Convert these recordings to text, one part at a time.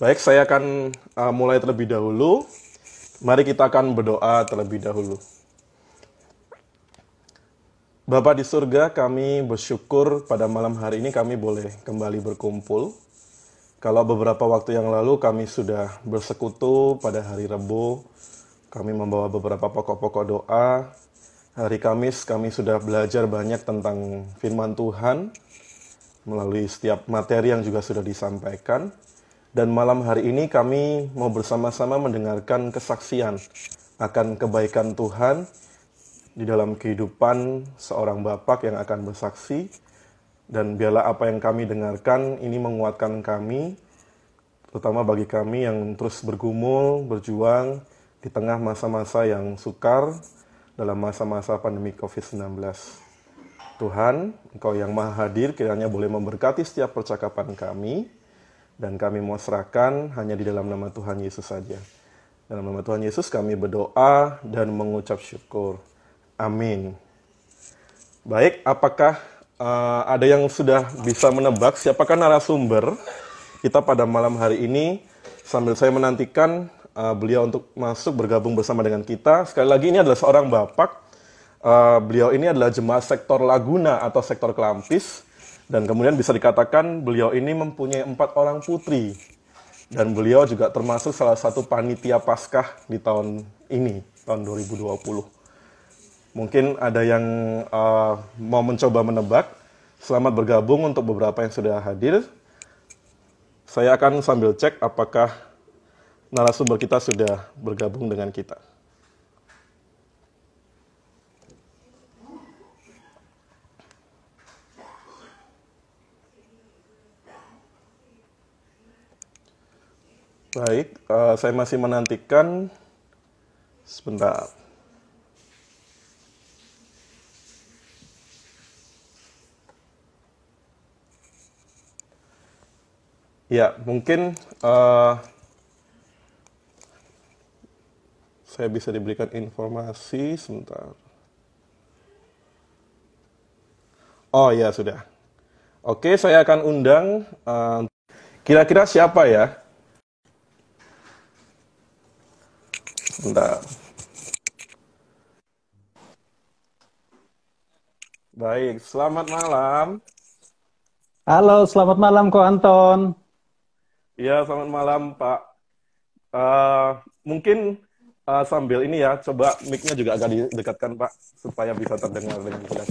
Baik, saya akan mulai terlebih dahulu. Mari kita akan berdoa terlebih dahulu. Bapa di surga, kami bersyukur pada malam hari ini kami boleh kembali berkumpul. Kalau beberapa waktu yang lalu kami sudah bersekutu pada hari Rebo, kami membawa beberapa pokok-pokok doa. Hari Kamis kami sudah belajar banyak tentang firman Tuhan melalui setiap materi yang juga sudah disampaikan. Dan malam hari ini kami mau bersama-sama mendengarkan kesaksian akan kebaikan Tuhan di dalam kehidupan seorang bapak yang akan bersaksi. Dan biarlah apa yang kami dengarkan ini menguatkan kami, terutama bagi kami yang terus bergumul, berjuang di tengah masa-masa yang sukar dalam masa-masa pandemi COVID-19. Tuhan, Engkau yang Maha Hadir, kiranya boleh memberkati setiap percakapan kami, dan kami mau serahkan hanya di dalam nama Tuhan Yesus saja. Dalam nama Tuhan Yesus kami berdoa dan mengucap syukur. Amin. Baik, apakah ada yang sudah bisa menebak siapakah narasumber kita pada malam hari ini? Sambil saya menantikan beliau untuk masuk bergabung bersama dengan kita. Sekali lagi ini adalah seorang bapak. Beliau ini adalah jemaat sektor Laguna atau sektor Kelampis. Dan kemudian bisa dikatakan beliau ini mempunyai 4 orang putri. Dan beliau juga termasuk salah satu panitia Paskah di tahun ini, tahun 2020. Mungkin ada yang mau mencoba menebak. Selamat bergabung untuk beberapa yang sudah hadir. Saya akan sambil cek apakah narasumber kita sudah bergabung dengan kita. Baik, saya masih menantikan. Sebentar. Ya, mungkin saya bisa diberikan informasi sebentar. Oh ya, sudah. Oke, saya akan undang. Kira-kira siapa ya? Sebentar. Baik, selamat malam. Halo, selamat malam Ko Anton. Ya, selamat malam Pak. Mungkin sambil ini ya, coba mic-nya juga agak didekatkan Pak, supaya bisa terdengar dengan jelas.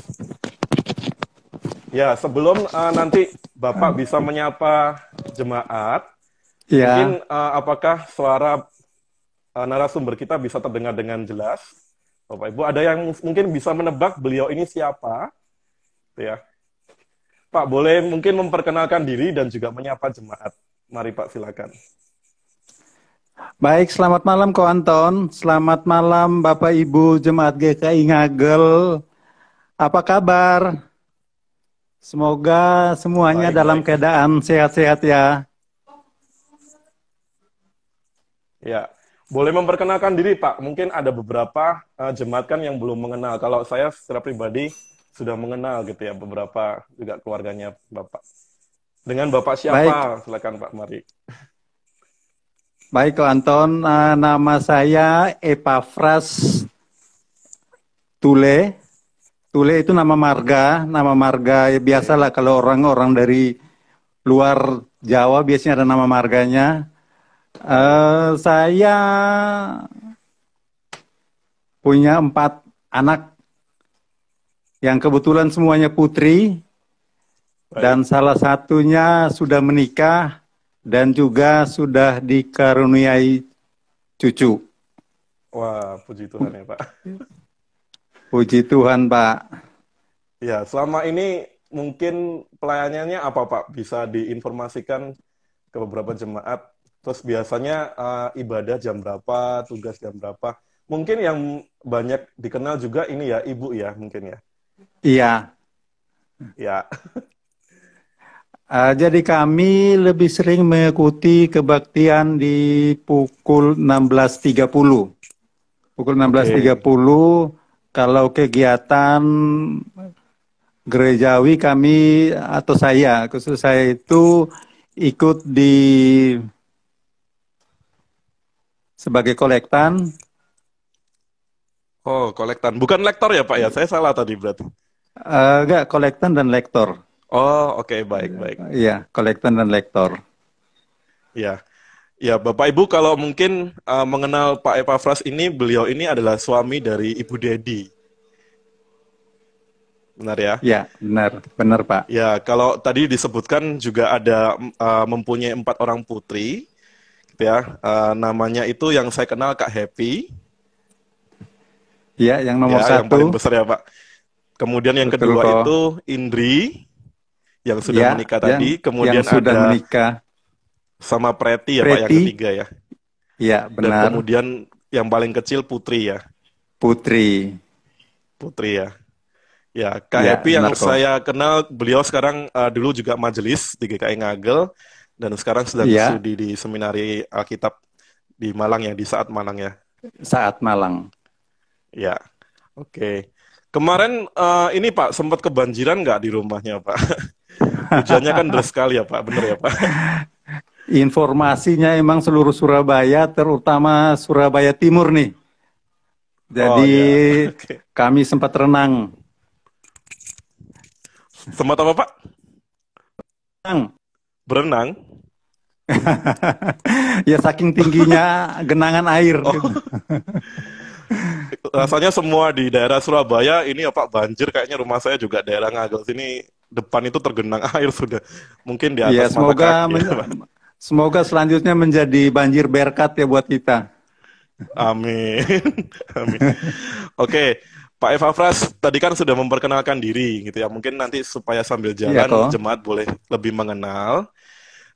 Ya, sebelum nanti Bapak bisa menyapa jemaat, Ya, mungkin apakah suara narasumber kita bisa terdengar dengan jelas? Bapak Ibu, ada yang mungkin bisa menebak beliau ini siapa? Ya, Pak, boleh mungkin memperkenalkan diri dan juga menyapa jemaat. Mari Pak, silakan. baik, selamat malam Ko Anton. Selamat malam Bapak Ibu Jemaat GKI Ngagel. Apa kabar? Semoga semuanya Baik, dalam baik. keadaan sehat-sehat ya. Ya, boleh memperkenalkan diri Pak. Mungkin ada beberapa jemaat kan yang belum mengenal. Kalau saya secara pribadi sudah mengenal gitu ya, beberapa juga keluarganya Bapak. Dengan Bapak Baik, siapa? Silakan Pak, mari. baik Ko Anton. Nama saya Epafras Tule. Tule itu nama marga. Nama marga ya Oke. biasalah kalau orang-orang dari luar Jawa biasanya ada nama marganya. Baik, Saya punya 4 anak yang kebetulan semuanya putri dan baik. salah satunya sudah menikah dan juga sudah dikaruniai cucu. Wah, puji Tuhan ya Pak. Puji Tuhan, Pak. Ya, selama ini mungkin pelayanannya apa Pak? Bisa diinformasikan ke beberapa jemaat. Terus biasanya ibadah jam berapa, tugas jam berapa. Mungkin yang banyak dikenal juga ini ya, Ibu ya mungkin ya. Iya, Ya, jadi kami lebih sering mengikuti kebaktian di pukul 16.30. Pukul oke. 16.30 kalau kegiatan gerejawi kami atau saya, khusus saya itu ikut di sebagai kolektan. Oh, kolektan. Bukan lektor ya Pak ya? Saya salah tadi berarti. Enggak, kolektan dan lektor. Oh, oke, baik, baik. Iya, kolektan dan lektor. Ya, ya Bapak Ibu kalau mungkin mengenal Pak Epafras ini, beliau ini adalah suami dari Ibu Dedi. Benar ya? Ya, benar, benar Pak. Ya, kalau tadi disebutkan juga ada mempunyai 4 orang putri, gitu ya. Namanya itu yang saya kenal Kak Happy, Ya, yang nomor ya, yang paling satu. besar ya Pak. Kemudian yang Betul kedua kok. itu Indri, yang sudah Ya, menikah tadi. yang Kemudian sudah ada menikah. sama Preti ya Pak, yang Preti. ketiga ya. Ya, Dan benar. kemudian yang paling kecil Putri ya. Putri. Putri ya. Ya, Kak Ya, Happy yang benar kok. saya kenal, beliau sekarang dulu juga majelis di GKI Ngagel, dan sekarang sedang Ya, studi di Seminari Alkitab di Malang ya, di Saat Malang ya. saat Malang. Ya, oke. Kemarin ini Pak, sempat kebanjiran nggak di rumahnya Pak? Hujannya kan deras sekali ya Pak, bener ya Pak? Informasinya emang seluruh Surabaya, terutama Surabaya Timur nih. Oh Jadi ya, oke. kami sempat renang. Sempat apa Pak? Renang. Berenang? Ya saking tingginya genangan air. Oh, rasanya semua di daerah Surabaya ini ya Pak banjir, kayaknya rumah saya juga daerah Ngagel sini depan itu tergenang air sudah mungkin di Ya atas mata semoga kaki ya Pak. semoga selanjutnya menjadi banjir berkat ya buat kita. Amin. Amin. Oke, Pak Epafras tadi kan sudah memperkenalkan diri gitu ya. Mungkin nanti supaya sambil Iya jalan kok. jemaat boleh lebih mengenal.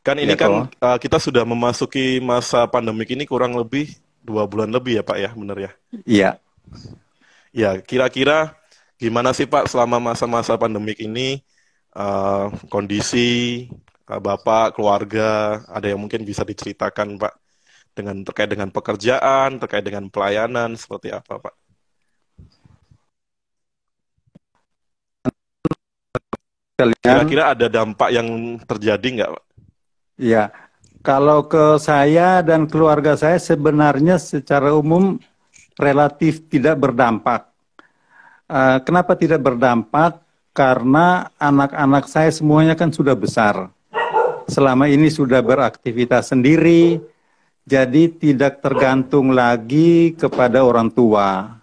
Kan ini Iya kan kok. kita sudah memasuki masa pandemik ini kurang lebih 2 bulan lebih ya Pak ya, benar ya? Iya. Ya, kira-kira gimana sih Pak selama masa-masa pandemik ini kondisi Bapak, keluarga, ada yang mungkin bisa diceritakan Pak dengan terkait dengan pekerjaan, terkait dengan pelayanan seperti apa Pak? Kalian, Kira-kira ada dampak yang terjadi nggak Pak? ya. Kalau ke saya dan keluarga saya sebenarnya secara umum relatif tidak berdampak. Kenapa tidak berdampak? Karena anak-anak saya semuanya kan sudah besar. Selama ini sudah beraktivitas sendiri, jadi tidak tergantung lagi kepada orang tua.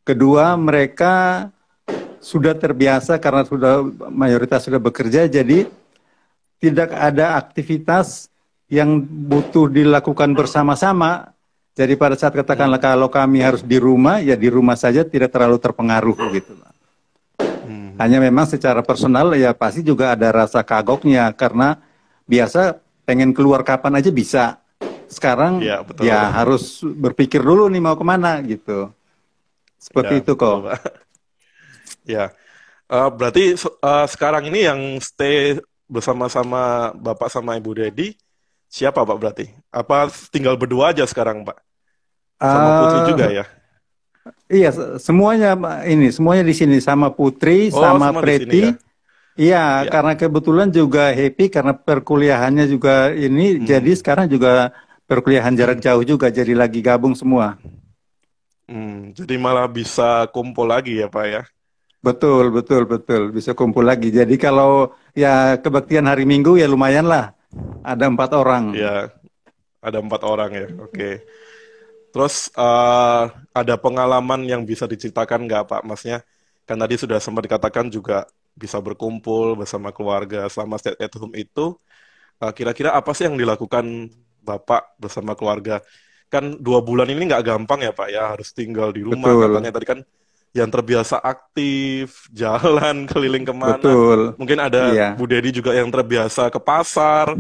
Kedua, mereka sudah terbiasa karena sudah mayoritas sudah bekerja, jadi tidak ada aktivitas yang butuh dilakukan bersama-sama. Jadi pada saat katakanlah Hmm, kalau kami harus di rumah, ya di rumah saja tidak terlalu terpengaruh gitu. hmm, Hanya memang secara personal ya pasti juga ada rasa kagoknya karena biasa pengen keluar kapan aja bisa. Sekarang ya betul, ya harus berpikir dulu nih mau kemana gitu. ya Seperti itu betul kok. Pak. Ya, berarti sekarang ini yang stay bersama-sama Bapak sama Ibu Dedi siapa Pak berarti? Apa tinggal berdua aja sekarang Pak? Sama Putri juga eh ya? iya, semuanya ini semuanya di sini sama Putri, Oh, sama semua di sini ya? Preti. Iya, Ya. karena kebetulan juga happy karena perkuliahannya juga ini, jadi Hmm, sekarang juga perkuliahan jarak jauh juga, jadi lagi gabung semua. jadi malah bisa kumpul lagi ya Pak ya? Betul, betul, betul. Bisa kumpul lagi. Jadi kalau ya kebaktian hari Minggu ya lumayan lah. Ada 4 orang. Ya, ada 4 orang ya. Oke. Terus ada pengalaman yang bisa diceritakan nggak Pak? Maksudnya kan tadi sudah sempat dikatakan juga bisa berkumpul bersama keluarga selama stay at home itu. Kira-kira apa sih yang dilakukan Bapak bersama keluarga? Kan 2 bulan ini nggak gampang ya Pak ya, harus tinggal di rumah. Betul, Katanya tadi kan yang terbiasa aktif, jalan keliling kemana. betul. Mungkin ada Iya, Bu Dedi juga yang terbiasa ke pasar,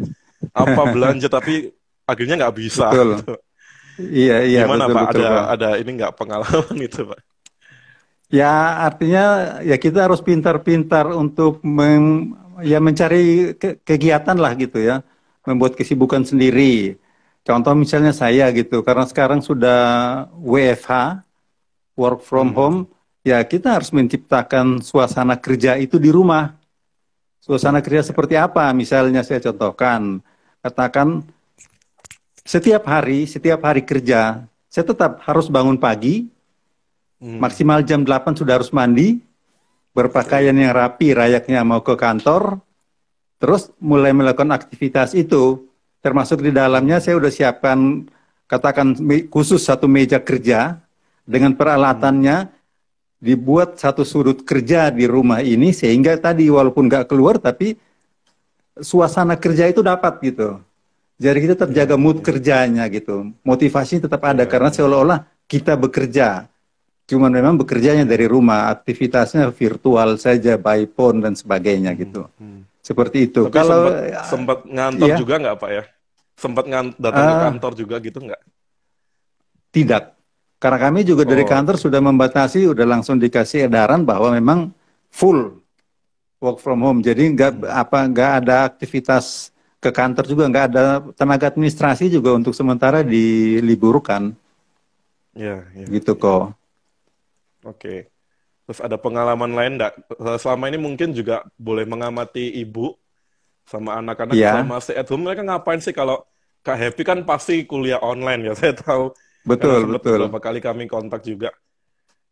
apa belanja, tapi akhirnya nggak bisa betul. gitu. Iya, iya, Gimana betul, Pak? betul kok. Ada ini nggak pengalaman itu Pak? Ya artinya ya kita harus pintar-pintar untuk ya mencari kegiatan lah gitu ya. Membuat kesibukan sendiri. Contoh misalnya saya gitu, karena sekarang sudah WFH, work from Hmm, home, ya kita harus menciptakan suasana kerja itu di rumah. Suasana kerja ya. seperti apa? Misalnya saya contohkan, katakan setiap hari kerja, saya tetap harus bangun pagi, Hmm, maksimal jam 8 sudah harus mandi, berpakaian oke. yang rapi, layaknya mau ke kantor, terus mulai melakukan aktivitas itu. Termasuk di dalamnya Hmm, saya udah siapkan, katakan khusus satu meja kerja, dengan hmm, peralatannya, dibuat satu sudut kerja di rumah ini, sehingga tadi walaupun nggak keluar, tapi suasana kerja itu dapat gitu. Jadi kita tetap iya, jaga mood iya, kerjanya gitu. Motivasinya tetap ada iya, karena iya, iya. seolah-olah kita bekerja. Cuman memang bekerjanya Iya. dari rumah, aktivitasnya virtual saja, by phone dan sebagainya Hmm, gitu. hmm. Seperti itu. Tapi Kalau sempat sempat ngantor ya juga nggak Pak ya? Sempat datang ke eh, kantor juga gitu nggak? tidak. Karena kami juga dari Oh, kantor sudah membatasi, udah langsung dikasih edaran bahwa memang full work from home. Jadi hmm. nggak ada aktivitas ke kantor juga, nggak ada tenaga administrasi juga untuk sementara diliburkan Ya, ya, gitu ya. kok. Oke. Terus ada pengalaman lain nggak? Selama ini mungkin juga boleh mengamati ibu sama anak-anak Iya, selama stay at home. Mereka ngapain sih kalau Kak Happy kan pasti kuliah online ya. Saya tahu karena betul sempat betul. beberapa kali kami kontak juga.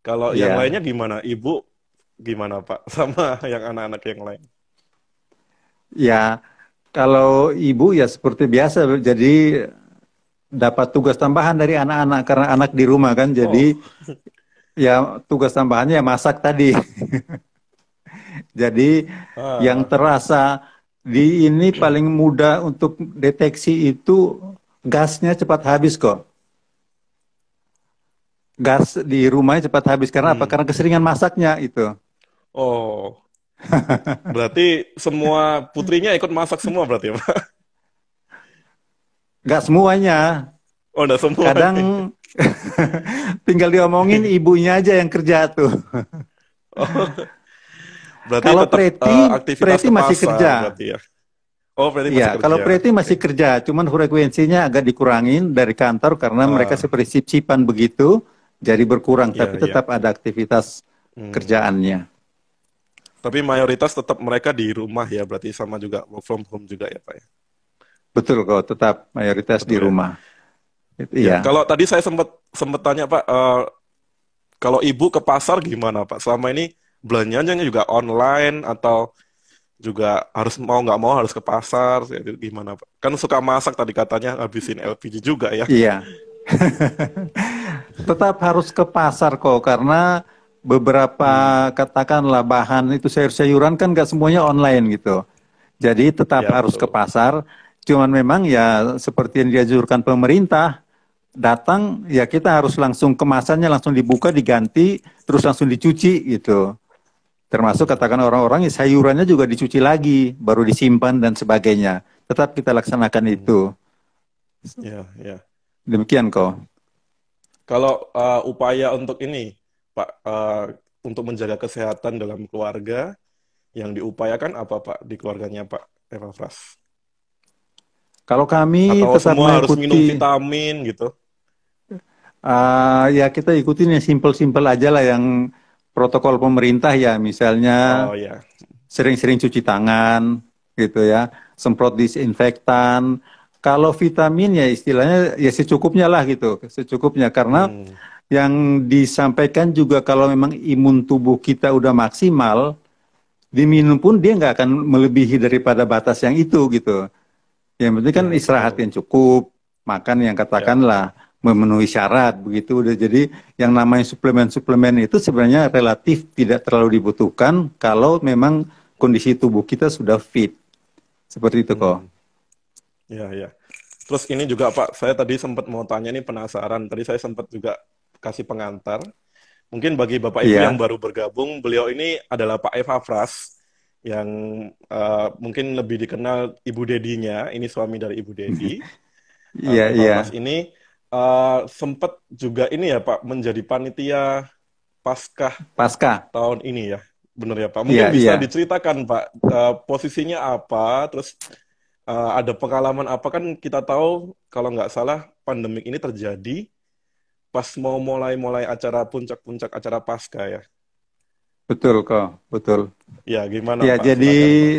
Kalau yang Iya. lainnya gimana? Ibu gimana Pak? Sama yang anak-anak yang lain? Ya, kalau ibu ya seperti biasa, jadi dapat tugas tambahan dari anak-anak karena anak di rumah kan, Oh, jadi ya tugas tambahannya ya masak tadi. Jadi yang ah, terasa di ini paling mudah untuk deteksi itu gasnya cepat habis kok. Gas di rumahnya cepat habis karena apa? hmm. Karena keseringan masaknya itu. Oh, berarti semua putrinya ikut masak semua berarti ya Pak? Nggak semuanya. Oh, udah semua Kadang nih. tinggal diomongin ibunya aja yang kerja tuh. Oh, berarti Kalau tetap aktivitas Preti ke masih pasar kerja. berarti ya? Oh, berarti Iya, masih kalau kerja. Preti Oke. masih kerja, cuman frekuensinya agak dikurangin dari kantor karena mereka Ah, seperti sip-sipan begitu, jadi berkurang, iya, tapi iya. tetap ada aktivitas Hmm. kerjaannya. Tapi mayoritas tetap mereka di rumah ya, berarti sama juga work from home juga ya, Pak ya? Betul kok, tetap mayoritas di Betul ya? rumah. Ya, Iya. kalau tadi saya sempat sempat tanya Pak, kalau ibu ke pasar gimana Pak? Selama ini belanjanya juga online atau juga harus mau nggak mau harus ke pasar, ya, gimana Pak? Kan suka masak tadi katanya habisin LPG juga ya? Iya. Tetap harus ke pasar kok karena beberapa Hmm, katakanlah bahan itu sayur-sayuran kan nggak semuanya online gitu. Jadi tetap ya harus ke betul. pasar. Cuman memang ya seperti yang dianjurkan pemerintah, datang ya kita harus langsung kemasannya langsung dibuka, diganti, terus langsung dicuci gitu. Termasuk Hmm, katakan orang-orang ya sayurannya juga dicuci lagi, baru disimpan dan sebagainya. Tetap kita laksanakan hmm, itu. ya, ya. Demikian kok. Kalau upaya untuk ini, Pak, untuk menjaga kesehatan dalam keluarga, yang diupayakan apa, Pak, di keluarganya Pak Eva Fras? Kalau kami Atau tetap semua harus minum mengikuti, vitamin gitu? ya kita ikutin yang simpel-simpel aja lah yang protokol pemerintah ya, misalnya Oh ya, sering-sering cuci tangan gitu ya, semprot disinfektan. Kalau vitamin ya istilahnya ya secukupnya lah gitu, secukupnya karena hmm, yang disampaikan juga kalau memang imun tubuh kita udah maksimal, diminum pun dia nggak akan melebihi daripada batas yang itu gitu. Yang penting kan ya istirahat betul. yang cukup, makan yang Ya, katakanlah ya. memenuhi syarat begitu. Udah jadi yang namanya suplemen-suplemen itu sebenarnya relatif tidak terlalu dibutuhkan kalau memang kondisi tubuh kita sudah fit. Seperti itu kok. Hmm, ya, ya. Terus ini juga Pak, saya tadi sempat mau tanya nih penasaran. Tadi saya sempat juga kasih pengantar. Mungkin bagi Bapak Ibu yang Iya, baru bergabung, beliau ini adalah Pak Eva Fras, yang mungkin lebih dikenal Ibu Dedinya, ini suami dari Ibu Dedi. iya, Pak Eva iya. Fras ini sempat juga ini ya Pak, menjadi panitia Paskah Pasca. tahun ini ya. Benar ya Pak? Mungkin Iya, bisa iya. diceritakan Pak, posisinya apa, terus ada pengalaman apa, kan kita tahu kalau nggak salah pandemik ini terjadi pas mau mulai-mulai acara puncak-puncak acara Paskah ya. Betul kok, betul. Ya, gimana Ya, Pak? jadi Silakan Pak.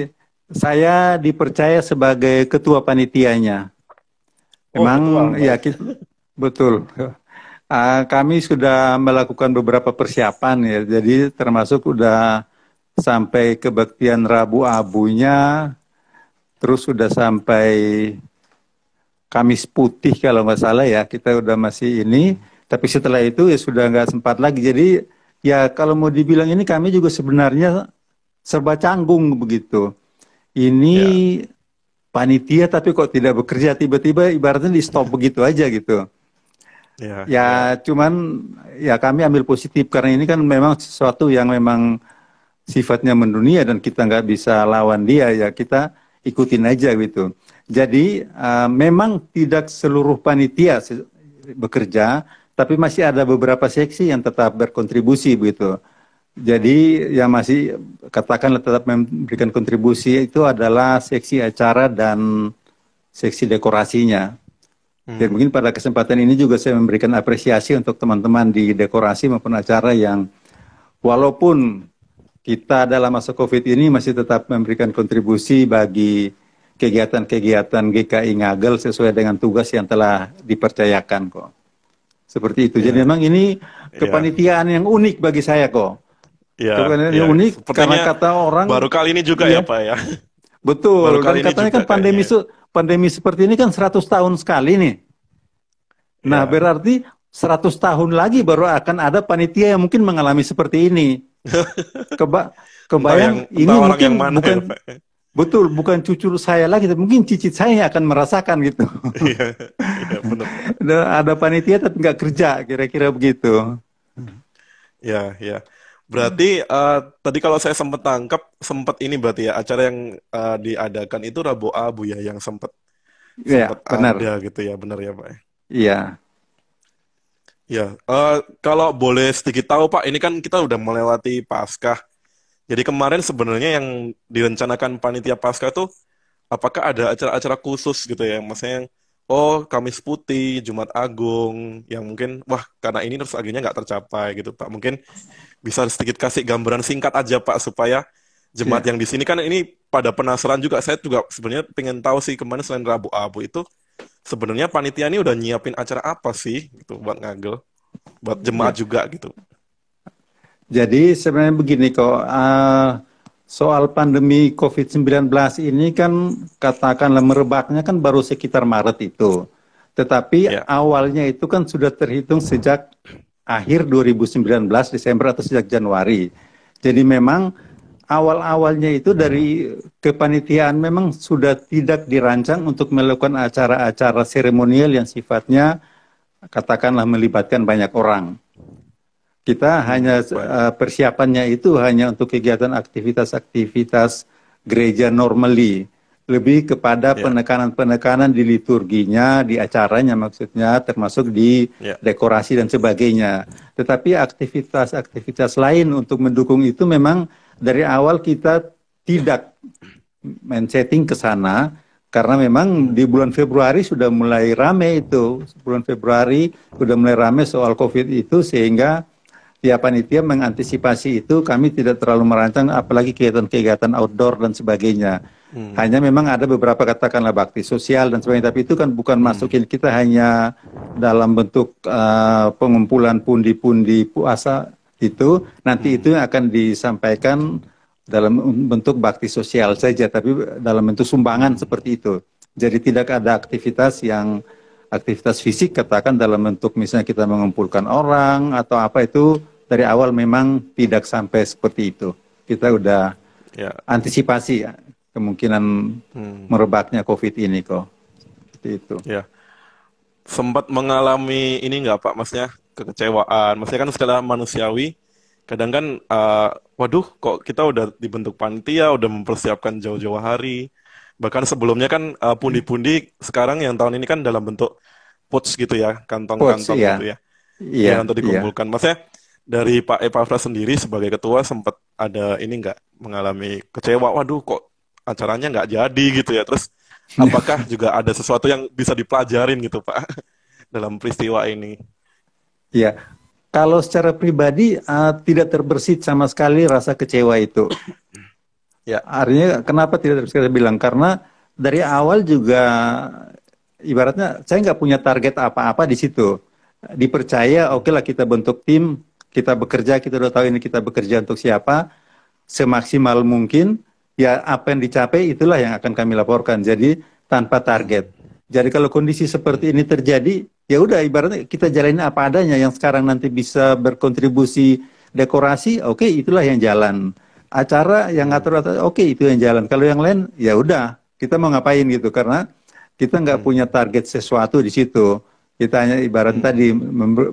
saya dipercaya sebagai ketua panitianya. Oh, ketua, Memang ya baik. kita, betul. Kami sudah melakukan beberapa persiapan ya, jadi termasuk udah sampai kebaktian Rabu Abunya, terus sudah sampai Kamis Putih kalau nggak salah ya, kita udah masih ini, tapi setelah itu ya sudah nggak sempat lagi. Jadi ya kalau mau dibilang ini kami juga sebenarnya serba canggung begitu. Ini Ya, panitia tapi kok tidak bekerja, tiba-tiba ibaratnya di stop begitu aja gitu. ya, ya. Ya cuman ya kami ambil positif karena ini kan memang sesuatu yang memang sifatnya mendunia dan kita nggak bisa lawan dia, ya kita ikutin aja gitu. Jadi memang tidak seluruh panitia bekerja, tapi masih ada beberapa seksi yang tetap berkontribusi begitu. Jadi yang masih katakanlah tetap memberikan kontribusi itu adalah seksi acara dan seksi dekorasinya. Dan Hmm. mungkin pada kesempatan ini juga saya memberikan apresiasi untuk teman-teman di dekorasi maupun acara yang walaupun kita dalam masa COVID ini masih tetap memberikan kontribusi bagi kegiatan-kegiatan GKI Ngagel sesuai dengan tugas yang telah dipercayakan kok. Seperti itu. Jadi Ya, memang ini ya, kepanitiaan yang unik bagi saya kok. ya, Kepanitiaan ya. yang unik karena Sepertinya kata orang, baru kali ini juga ya, iya, Pak ya. Baru betul. Dan kali ini katanya juga kan kayaknya. pandemi seperti ini kan 100 tahun sekali nih. Nah, Ya. berarti 100 tahun lagi baru akan ada panitia yang mungkin mengalami seperti ini. Keba kebayang Entah ini orang yang mungkin mana ya, bukan Pak. betul, bukan cucu saya lagi, tapi mungkin cicit saya yang akan merasakan gitu. Iya, iya benar. Ada panitia tapi nggak kerja, kira-kira begitu. Ya, ya. Berarti tadi kalau saya sempat tangkap, sempat ini berarti ya acara yang diadakan itu Rabu Abu ya, yang sempat Ya, sempat benar. ada gitu ya, benar ya Pak. Iya, Ya, kalau boleh sedikit tahu Pak, ini kan kita udah melewati Paskah. Jadi kemarin sebenarnya yang direncanakan panitia Paskah tuh, apakah ada acara-acara khusus gitu ya, maksudnya yang oh Kamis Putih, Jumat Agung, yang mungkin wah karena ini terus akhirnya nggak tercapai gitu Pak. Mungkin bisa sedikit kasih gambaran singkat aja Pak supaya jemaat iya. yang di sini kan ini pada penasaran juga. Saya juga sebenarnya pengen tahu sih kemarin selain Rabu Abu itu sebenarnya panitia ini udah nyiapin acara apa sih gitu buat ngagel, buat jemaat Iya. juga gitu. Jadi sebenarnya begini kok, soal pandemi COVID-19 ini kan katakanlah merebaknya kan baru sekitar Maret itu. Tetapi Ya, awalnya itu kan sudah terhitung sejak akhir 2019, Desember atau sejak Januari. Jadi memang awal-awalnya itu dari kepanitiaan memang sudah tidak dirancang untuk melakukan acara-acara seremonial yang sifatnya katakanlah melibatkan banyak orang. Kita hanya baik. persiapannya itu hanya untuk kegiatan aktivitas-aktivitas gereja normally, lebih kepada Ya, penekanan-penekanan di liturginya, di acaranya maksudnya, termasuk di ya. dekorasi dan sebagainya. Tetapi aktivitas-aktivitas lain untuk mendukung itu memang dari awal kita tidak main setting ke sana, karena memang Hmm, di bulan Februari sudah mulai rame itu. Bulan Februari sudah mulai rame soal COVID itu, sehingga ya panitia mengantisipasi itu, kami tidak terlalu merancang apalagi kegiatan-kegiatan outdoor dan sebagainya. hmm, Hanya memang ada beberapa katakanlah bakti sosial dan sebagainya, tapi itu kan bukan hmm, masukin, kita hanya dalam bentuk pengumpulan pundi-pundi puasa itu, nanti hmm. itu yang akan disampaikan dalam bentuk bakti sosial saja, tapi dalam bentuk sumbangan seperti itu. Jadi tidak ada aktivitas fisik katakan dalam bentuk misalnya kita mengumpulkan orang atau apa, itu dari awal memang tidak sampai seperti itu. Kita udah Ya, antisipasi ya, kemungkinan hmm, merebaknya COVID ini kok. Seperti itu. ya. Sempat mengalami ini nggak Pak, maksudnya kekecewaan. Maksudnya kan secara manusiawi, kadang kan, waduh, kok kita udah dibentuk panitia, udah mempersiapkan jauh-jauh hari. Bahkan sebelumnya kan pundi-pundi sekarang yang tahun ini kan dalam bentuk pouch gitu ya, Coach, kantong-kantong gitu iya, ya. Ya iya, untuk iya. dikumpulkan. Maksudnya dari Pak Epafra sendiri sebagai ketua sempat ada ini nggak mengalami kecewa, waduh kok acaranya nggak jadi gitu ya. Terus apakah juga ada sesuatu yang bisa dipelajarin gitu Pak dalam peristiwa ini? Iya. Kalau secara pribadi tidak terbersit sama sekali rasa kecewa itu. Ya, Artinya kenapa tidak terbersit, saya bilang karena dari awal juga ibaratnya saya nggak punya target apa-apa di situ. Dipercaya, oke lah kita bentuk tim, kita bekerja, kita udah tahu ini kita bekerja untuk siapa, semaksimal mungkin, ya apa yang dicapai itulah yang akan kami laporkan. Jadi tanpa target. Jadi kalau kondisi seperti ini terjadi, ya udah ibaratnya kita jalanin apa adanya. Yang sekarang nanti bisa berkontribusi dekorasi, oke itulah yang jalan. Acara yang ngatur, oke itu yang jalan. Kalau yang lain, ya udah kita mau ngapain gitu. Karena kita nggak punya target sesuatu di situ. Kita hanya ibarat tadi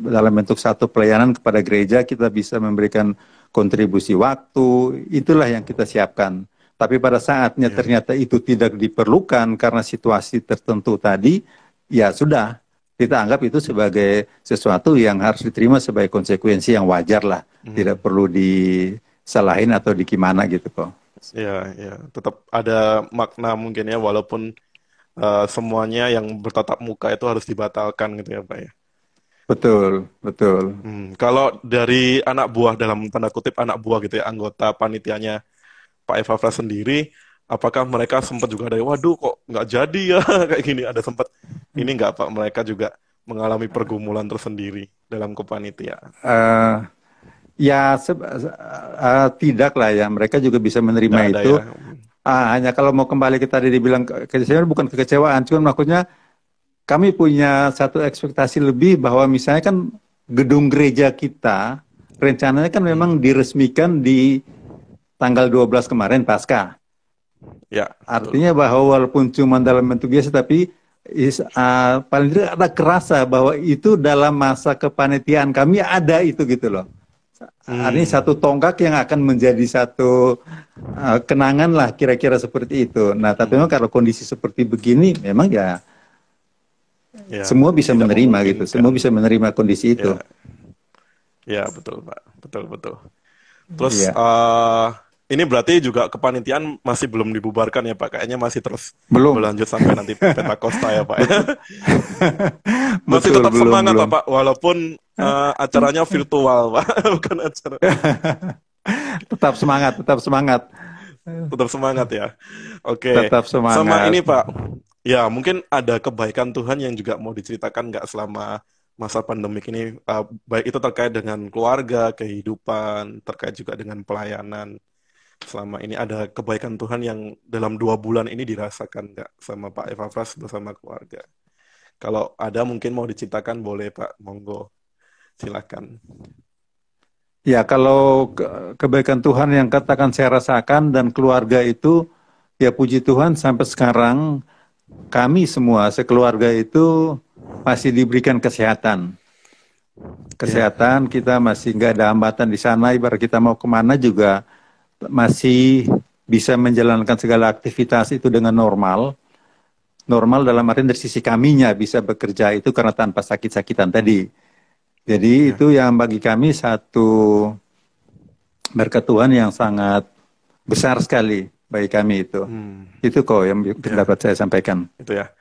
dalam bentuk satu pelayanan kepada gereja, kita bisa memberikan kontribusi waktu, itulah yang kita siapkan. Tapi pada saatnya ternyata itu tidak diperlukan karena situasi tertentu tadi, ya sudah, kita anggap itu sebagai sesuatu yang harus diterima sebagai konsekuensi yang wajar lah. Tidak perlu disalahin atau dikimana gitu kok. Ya, ya, tetap ada makna mungkin ya, walaupun semuanya yang bertatap muka itu harus dibatalkan gitu ya Pak ya. Betul, betul. Kalau dari anak buah, dalam tanda kutip anak buah gitu ya, anggota panitianya Pak Epafras sendiri, apakah mereka sempat juga ada, waduh kok nggak jadi ya kayak gini, ada sempat ini nggak Pak, mereka juga mengalami pergumulan tersendiri dalam kepanitiaan? Ya tidak lah ya, mereka juga bisa menerima Nggak ada itu. ya. Hanya kalau mau kembali ke tadi dibilang kekecewaan, bukan kekecewaan, cuma maksudnya kami punya satu ekspektasi lebih bahwa misalnya kan gedung gereja kita rencananya kan memang diresmikan di tanggal 12 kemarin pasca. Ya, artinya bahwa walaupun cuma dalam bentuk biasa tapi paling tidak ada kerasa bahwa itu dalam masa kepanitiaan kami ada itu gitu loh. Ini satu tonggak yang akan menjadi satu kenangan lah kira-kira seperti itu. Nah, tapi memang kalau kondisi seperti begini, memang ya semua bisa menerima gitu. Semua bisa menerima kondisi itu. Ya, betul Pak, betul. Terus ini berarti juga kepanitiaan masih belum dibubarkan ya Pak? Kayaknya masih terus berlanjut sampai nanti Pentakosta ya Pak. Masih tetap semangat Pak, walaupun acaranya virtual Pak, bukan acara. Tetap semangat, tetap semangat. Tetap semangat ya. Oke. Tetap semangat. Sama ini Pak, ya mungkin ada kebaikan Tuhan yang juga mau diceritakan nggak selama masa pandemik ini, baik itu terkait dengan keluarga, kehidupan, terkait juga dengan pelayanan. Selama ini ada kebaikan Tuhan yang dalam 2 bulan ini dirasakan nggak sama Pak Epafras bersama keluarga? Kalau ada mungkin mau diceritakan boleh Pak, monggo. Silakan. Ya, kalau kebaikan Tuhan yang katakan saya rasakan dan keluarga itu, ya puji Tuhan sampai sekarang kami semua sekeluarga itu masih diberikan kesehatan. Kesehatan kita masih nggak ada hambatan di sana, ibarat kita mau kemana juga masih bisa menjalankan segala aktivitas itu dengan normal. Normal dalam arti dari sisi kaminya bisa bekerja itu karena tanpa sakit-sakitan tadi. Jadi itu yang bagi kami satu berkat Tuhan yang sangat besar sekali bagi kami itu. Itu kok yang dapat saya sampaikan. Itu ya.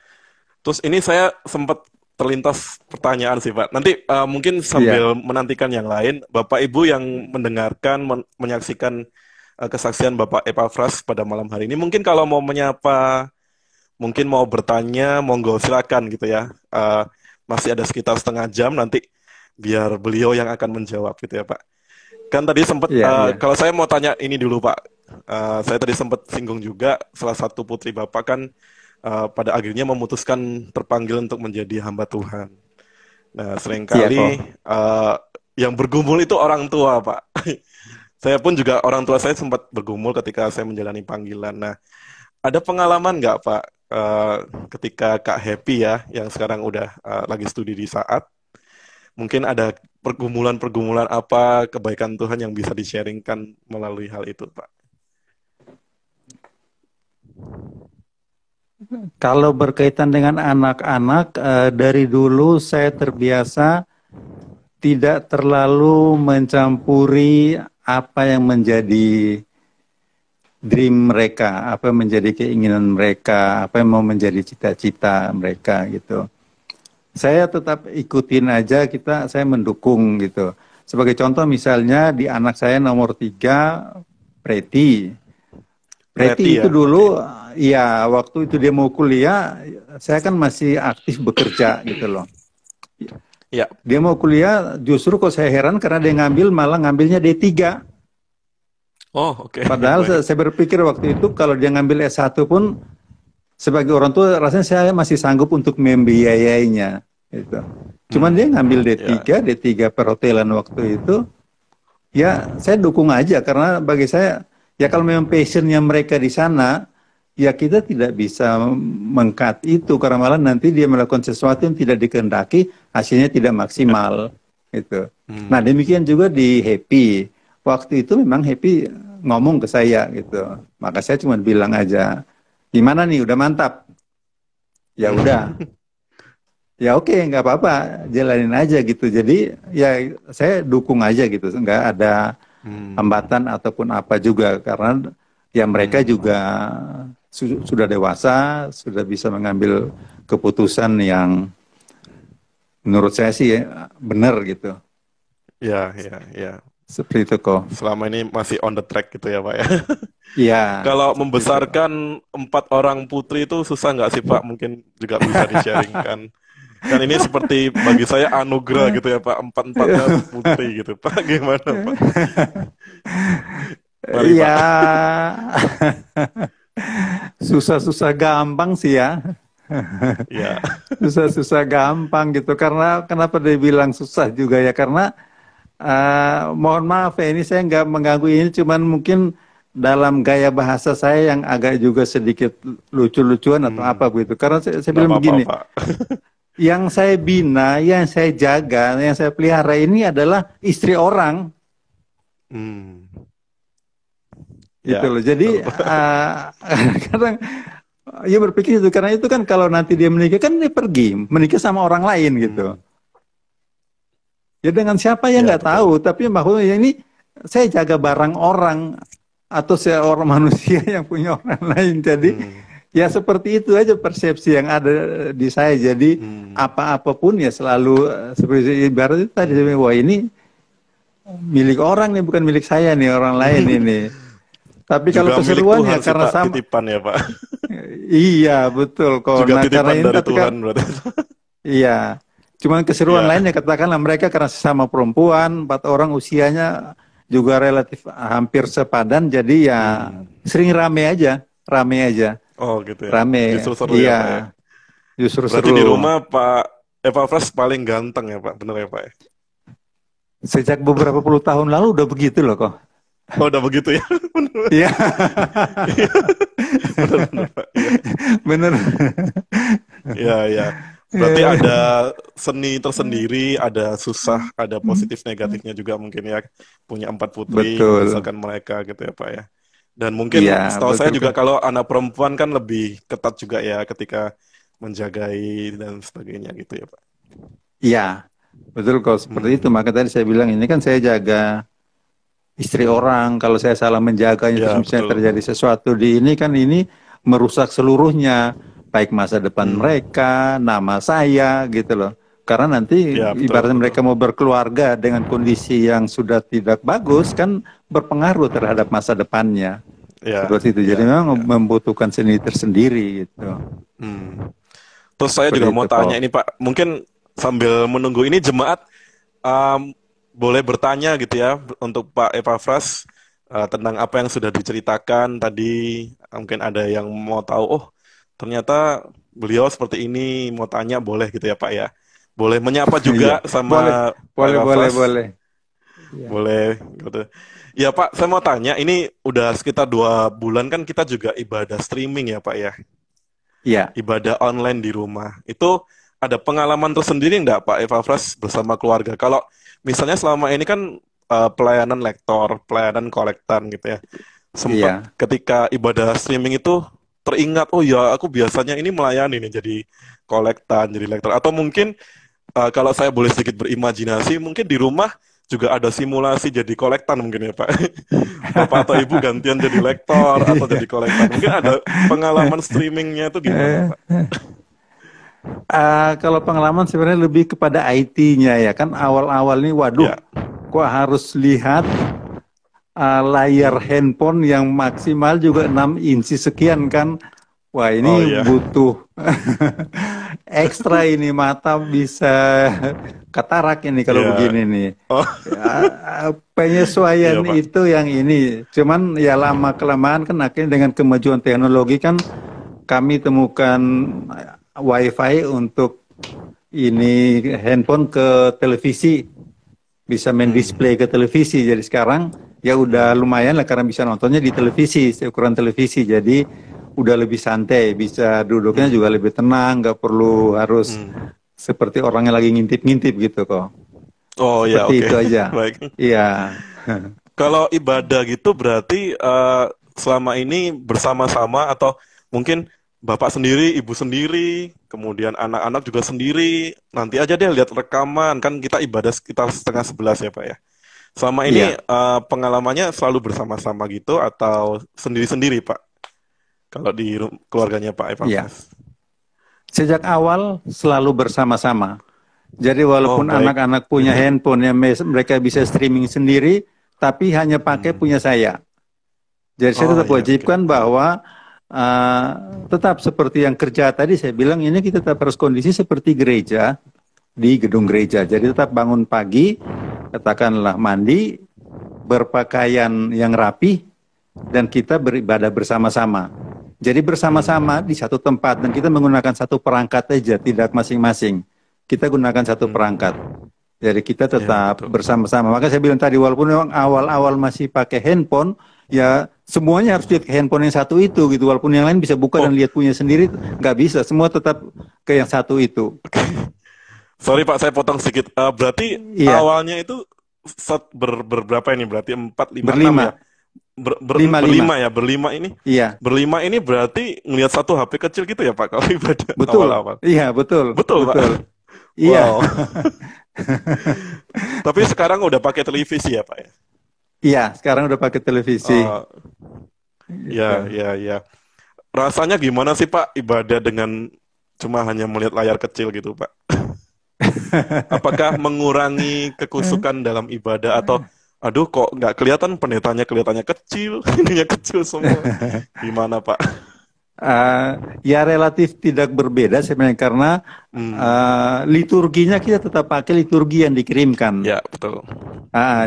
Terus ini saya sempat terlintas pertanyaan sih Pak. Nanti mungkin sambil menantikan yang lain, Bapak Ibu yang mendengarkan, menyaksikan kesaksian Bapak Epafras pada malam hari ini, mungkin kalau mau menyapa, mungkin mau bertanya, monggo silakan gitu ya. Masih ada sekitar setengah jam nanti biar beliau yang akan menjawab gitu ya Pak. Kan tadi sempat, kalau saya mau tanya ini dulu Pak, saya tadi sempat singgung juga, salah satu putri Bapak kan pada akhirnya memutuskan terpanggil untuk menjadi hamba Tuhan. Nah seringkali yang bergumul itu orang tua Pak. Saya pun juga, orang tua saya sempat bergumul ketika saya menjalani panggilan. Nah, ada pengalaman nggak Pak ketika Kak Happy ya, yang sekarang udah lagi studi di Saat, mungkin ada pergumulan-pergumulan apa, kebaikan Tuhan yang bisa di-sharingkan melalui hal itu Pak? Kalau berkaitan dengan anak-anak, dari dulu saya terbiasa tidak terlalu mencampuri apa yang menjadi dream mereka, apa yang menjadi keinginan mereka, apa yang mau menjadi cita-cita mereka gitu. Saya tetap ikutin aja, saya mendukung gitu. Sebagai contoh misalnya di anak saya nomor 3, Preti. Preti Preti itu ya, oke. dulu, ya waktu itu dia mau kuliah, saya kan masih aktif bekerja gitu loh. Ya, Dia mau kuliah, justru kok saya heran karena dia ngambil malah ngambilnya D3. oh oke, Padahal baik. saya berpikir waktu itu kalau dia ngambil S1 pun sebagai orang tua rasanya saya masih sanggup untuk membiayainya. Gitu. Cuman dia ngambil Ya, D3, D3 perhotelan waktu itu, ya saya dukung aja karena bagi saya, ya kalau memang passionnya mereka di sana, ya kita tidak bisa mengkat itu karena malah nanti dia melakukan sesuatu yang tidak dikehendaki, hasilnya tidak ya. maksimal. Gitu. Nah Hmm, demikian juga di Happy. Waktu itu memang Happy ngomong ke saya gitu. Maka saya cuma bilang aja, gimana nih, udah mantap? Ya udah, hmm, ya oke, nggak apa-apa, jalanin aja gitu. Jadi ya saya dukung aja gitu, nggak ada hmm, hambatan ataupun apa juga karena ya mereka hmm. juga sudah dewasa, sudah bisa mengambil keputusan yang menurut saya sih ya, benar gitu. Ya, ya, ya. Seperti itu kok. Selama ini masih on the track gitu ya, Pak ya. Iya, Kalau seperti itu. membesarkan 4 orang putri itu susah nggak sih, Pak? Mungkin juga bisa di-sharingkan. Kan ini seperti bagi saya anugerah gitu ya, Pak. Empat-empatnya putri gitu, Pak. Gimana, Pak? Mari, Iya, Pak. susah-susah gampang sih ya. Ya. Susah-susah gampang gitu. Karena kenapa dia bilang susah juga ya? Karena mohon maaf ya, ini saya nggak mengganggu ini, cuman mungkin dalam gaya bahasa saya yang agak juga sedikit lucu-lucuan atau Hmm, apa begitu. Karena saya nggak bilang apa-apa, begini, Pak. yang saya bina, yang saya jaga, yang saya pelihara ini adalah istri orang, Hmm, gitu ya, loh. Jadi betul, Pak. kadang ya berpikir itu karena itu kan kalau nanti dia menikah kan dia pergi menikah sama orang lain gitu. Hmm, Ya dengan siapa ya ya, nggak tahu, betul. tapi bahwa ya ini saya jaga barang orang atau saya orang manusia yang punya orang lain. Jadi Hmm, ya seperti itu aja persepsi yang ada di saya. Jadi hmm, apa-apapun ya selalu seperti ibarat itu tadi saya bilang, wah ini milik orang nih bukan milik saya nih orang lain ini. Tapi kalau Juga milik keseruan ya Tuhan sih, karena Pak. sama, Titipan ya, Pak. iya betul kok. Juga Nah karena titipan ini dari tapi kan Tuhan berarti. iya, cuman keseruan Ya. lainnya katakanlah mereka karena sesama perempuan, 4 orang usianya juga relatif hampir sepadan, jadi ya Hmm. sering rame aja, Oh gitu ya. rame, Justru seru ya, Pak ya. iya, justru Berarti di seru. rumah Pak Epafras paling ganteng ya, Pak. Bener ya, Pak ya? Sejak beberapa puluh tahun lalu udah begitu loh kok. Oh, udah begitu ya. Bener. Iya, Iya. Bener, Pak. Iya. bener. Iya, iya. Berarti ada seni tersendiri, ada susah, ada positif negatifnya juga mungkin ya. Punya 4 putri, Betul, membesarkan mereka gitu ya, Pak ya. Dan iya mungkin setahu saya betul juga kok. kalau anak perempuan kan lebih ketat juga ya ketika menjagai dan sebagainya gitu ya, Pak. Iya, betul kok seperti itu. Hmm. Maka tadi saya bilang ini kan saya jaga istri orang, kalau saya salah menjaganya terus Ya, misalnya betul. terjadi sesuatu di ini kan ini merusak seluruhnya, baik masa depan Hmm. mereka, nama saya gitu loh. Karena nanti Ya, betul, ibaratnya betul. mereka mau berkeluarga dengan kondisi yang sudah tidak bagus kan berpengaruh terhadap masa depannya. Ya, Seperti itu. Jadi ya, memang ya. membutuhkan seni tersendiri gitu. Hmm. Terus saya Seperti juga itu mau kok. tanya ini Pak, mungkin sambil menunggu ini jemaat boleh bertanya gitu ya untuk Pak Epafras tentang apa yang sudah diceritakan tadi. Mungkin ada yang mau tahu, oh ternyata beliau seperti ini, mau tanya boleh gitu ya Pak ya. Boleh menyapa Iya, juga boleh, sama Pak boleh, boleh, Epafras, boleh. Iya. boleh gitu. Ya Pak, saya mau tanya, ini udah sekitar 2 bulan kan kita juga ibadah streaming ya Pak ya. Iya. Ibadah online di rumah. Itu ada pengalaman tersendiri nggak Pak Epafras bersama keluarga? Kalau misalnya selama ini kan pelayanan lektor, pelayanan kolektan gitu ya. Sempat Iya. ketika ibadah streaming itu teringat, oh ya aku biasanya ini melayani nih jadi kolektan, jadi lektor. Atau mungkin kalau saya boleh sedikit berimajinasi, mungkin di rumah juga ada simulasi jadi kolektan mungkin ya Pak. Bapak atau Ibu gantian jadi lektor atau jadi kolektan. Mungkin ada pengalaman streamingnya itu gimana Pak? Iya. Kalau pengalaman sebenarnya lebih kepada IT-nya ya kan awal-awal ini waduh Ya, kok harus lihat layar Hmm. handphone yang maksimal juga 6 inci sekian kan. Wah, Oh ini iya. butuh ekstra ini, mata bisa katarak ini kalau Ya. begini nih. Oh Penyesuaian iya Pak. itu yang ini. Cuman ya lama kelamaan kan akhirnya dengan kemajuan teknologi kan kami temukan WiFi untuk ini handphone ke televisi, bisa main Hmm. display ke televisi. Jadi sekarang ya udah Hmm. lumayan lah karena bisa nontonnya di televisi, ukuran televisi. Jadi udah lebih santai, bisa duduknya juga Hmm. lebih tenang, nggak perlu harus Hmm. seperti orang yang lagi ngintip-ngintip gitu kok. Oh ya, Seperti oke. itu aja. Baik. Iya. Kalau ibadah gitu berarti selama ini bersama-sama atau mungkin bapak sendiri, ibu sendiri, kemudian anak-anak juga sendiri. Nanti aja deh lihat rekaman, kan kita ibadah sekitar 10:30 ya Pak ya. Selama ini Iya. pengalamannya selalu bersama-sama gitu atau sendiri-sendiri Pak? Kalau di keluarganya Pak Iya. Epafras. Sejak awal selalu bersama-sama. Jadi Oh walaupun baik. anak-anak punya handphone yang mereka bisa streaming sendiri, tapi hanya pakai Hmm. punya saya. Jadi saya Oh tetap iya, oke. wajibkan bahwa uh, tetap seperti yang kerja tadi saya bilang ini kita tetap harus kondisi seperti gereja di gedung Hmm. gereja. Jadi tetap bangun pagi, katakanlah mandi, berpakaian yang rapi, dan kita beribadah bersama-sama. Jadi Hmm. bersama-sama di satu tempat dan kita menggunakan satu perangkat aja, tidak masing-masing. Kita gunakan satu Hmm. perangkat. Jadi kita Ya tetap betul. bersama-sama. Maka saya bilang tadi walaupun memang awal-awal masih pakai handphone, ya semuanya harus lihat ke handphone yang satu itu gitu. Walaupun yang lain bisa buka Oh, dan lihat punya sendiri, nggak bisa. Semua tetap ke yang satu itu. sorry Pak, saya potong sedikit. Berarti Iya, awalnya itu berberapa ini? Berarti 4, 5, 6 ya? berlima, lima. Berlima ya? Berlima ini? Iya, Berlima ini berarti ngelihat satu HP kecil gitu ya Pak, kalau ibadah betul. awal-awal? Iya, betul, Betul Pak? betul. Iya. Wow. Tapi sekarang udah pakai televisi ya Pak ya? Iya, sekarang udah pakai televisi. Oh, ya, Gitu. ya, ya. Rasanya gimana sih Pak ibadah dengan cuma hanya melihat layar kecil gitu Pak? Apakah mengurangi kekusukan dalam ibadah atau aduh kok nggak kelihatan pendetanya kelihatannya kecil, ininya kecil semua. Gimana Pak? Ya relatif tidak berbeda sebenarnya karena Hmm, liturginya kita tetap pakai liturgi yang dikirimkan. ya betul.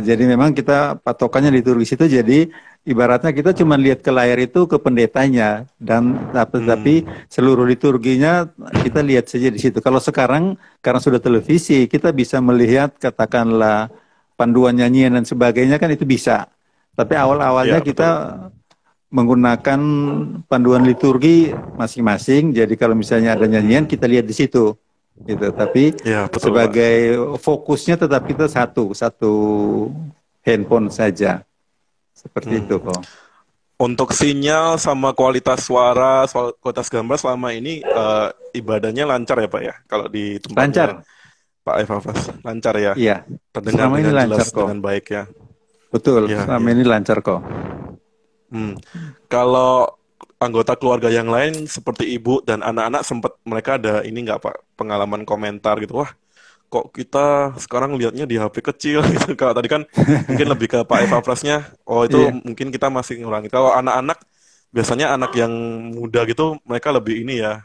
Jadi memang kita patokannya liturgi itu jadi ibaratnya kita cuma lihat ke layar itu ke pendetanya dan tapi Hmm, seluruh liturginya kita lihat saja di situ. Kalau sekarang karena sudah televisi kita bisa melihat katakanlah panduan nyanyian dan sebagainya kan itu bisa. Tapi awal-awalnya ya kita betul. menggunakan panduan liturgi masing-masing. Jadi kalau misalnya ada nyanyian Hmm, kita lihat di situ gitu. Tapi ya betul Pak. sebagai fokusnya tetap kita satu satu handphone saja seperti itu Hmm. kok. Untuk sinyal sama kualitas suara, kualitas gambar selama ini ibadahnya lancar ya Pak ya? Kalau di tempatnya Lancar, Pak Evafas, lancar ya? iya. Terdengar Selama ini dengan lancar jelas, kok. dengan baik ya? Betul, Ya, selama ya. ini lancar kok. Hmm. Kalau anggota keluarga yang lain seperti ibu dan anak-anak sempat mereka ada ini nggak Pak pengalaman komentar gitu, wah kok kita sekarang lihatnya di HP kecil gitu. Kalau tadi kan mungkin lebih ke Pak Eva Prasnya, oh itu Iya, mungkin kita masih ngurangi. Kalau anak-anak biasanya anak yang muda gitu mereka lebih ini ya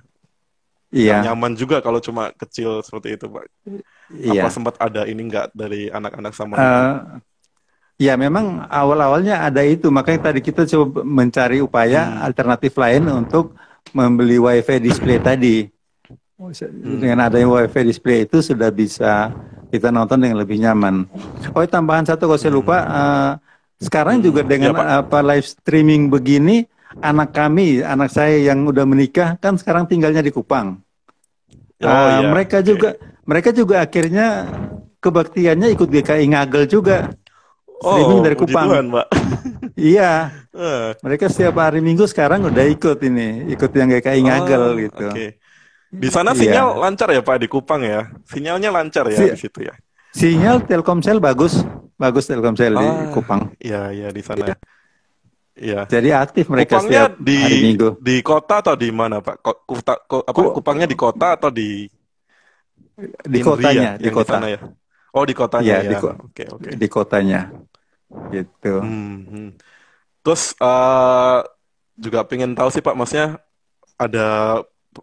nggak iya, nyaman juga kalau cuma kecil seperti itu Pak. Apa iya. sempat ada ini nggak dari anak-anak sama ibu? Eh, Ya, memang awal-awalnya ada itu. Makanya tadi kita coba mencari upaya Hmm, alternatif lain untuk membeli WiFi display tadi. hmm, Dengan adanya WiFi display itu sudah bisa kita nonton dengan lebih nyaman. Oh, tambahan satu kalau saya lupa, hmm, sekarang juga ya dengan Pak. apa live streaming begini, anak kami, anak saya yang udah menikah kan sekarang tinggalnya di Kupang. Oh iya, Mereka oke. juga akhirnya kebaktiannya ikut GKI Ngagel juga, streaming Oh, dari puji Tuhan Kupang. Pak. Iya, Eh, mereka setiap hari Minggu sekarang udah ikut ini, ikut yang GKI Ngagel oh, gitu. oke. Di sana sinyal Iya. lancar ya Pak di Kupang ya? Sinyalnya lancar ya Si di situ ya? Sinyal Telkomsel bagus, bagus Telkomsel di Ah, Kupang. iya iya di sana. Iya. Jadi aktif mereka Kupangnya setiap hari Minggu. di kota atau di mana Pak? Apa? Ku, Kupangnya di kota atau di di Indri ya kotanya, di yang di kota. sana ya? Oh di kotanya Iya, ya. Oke oke. di kotanya. gitu. Hmm. Terus juga pengen tahu sih Pak, maksudnya ada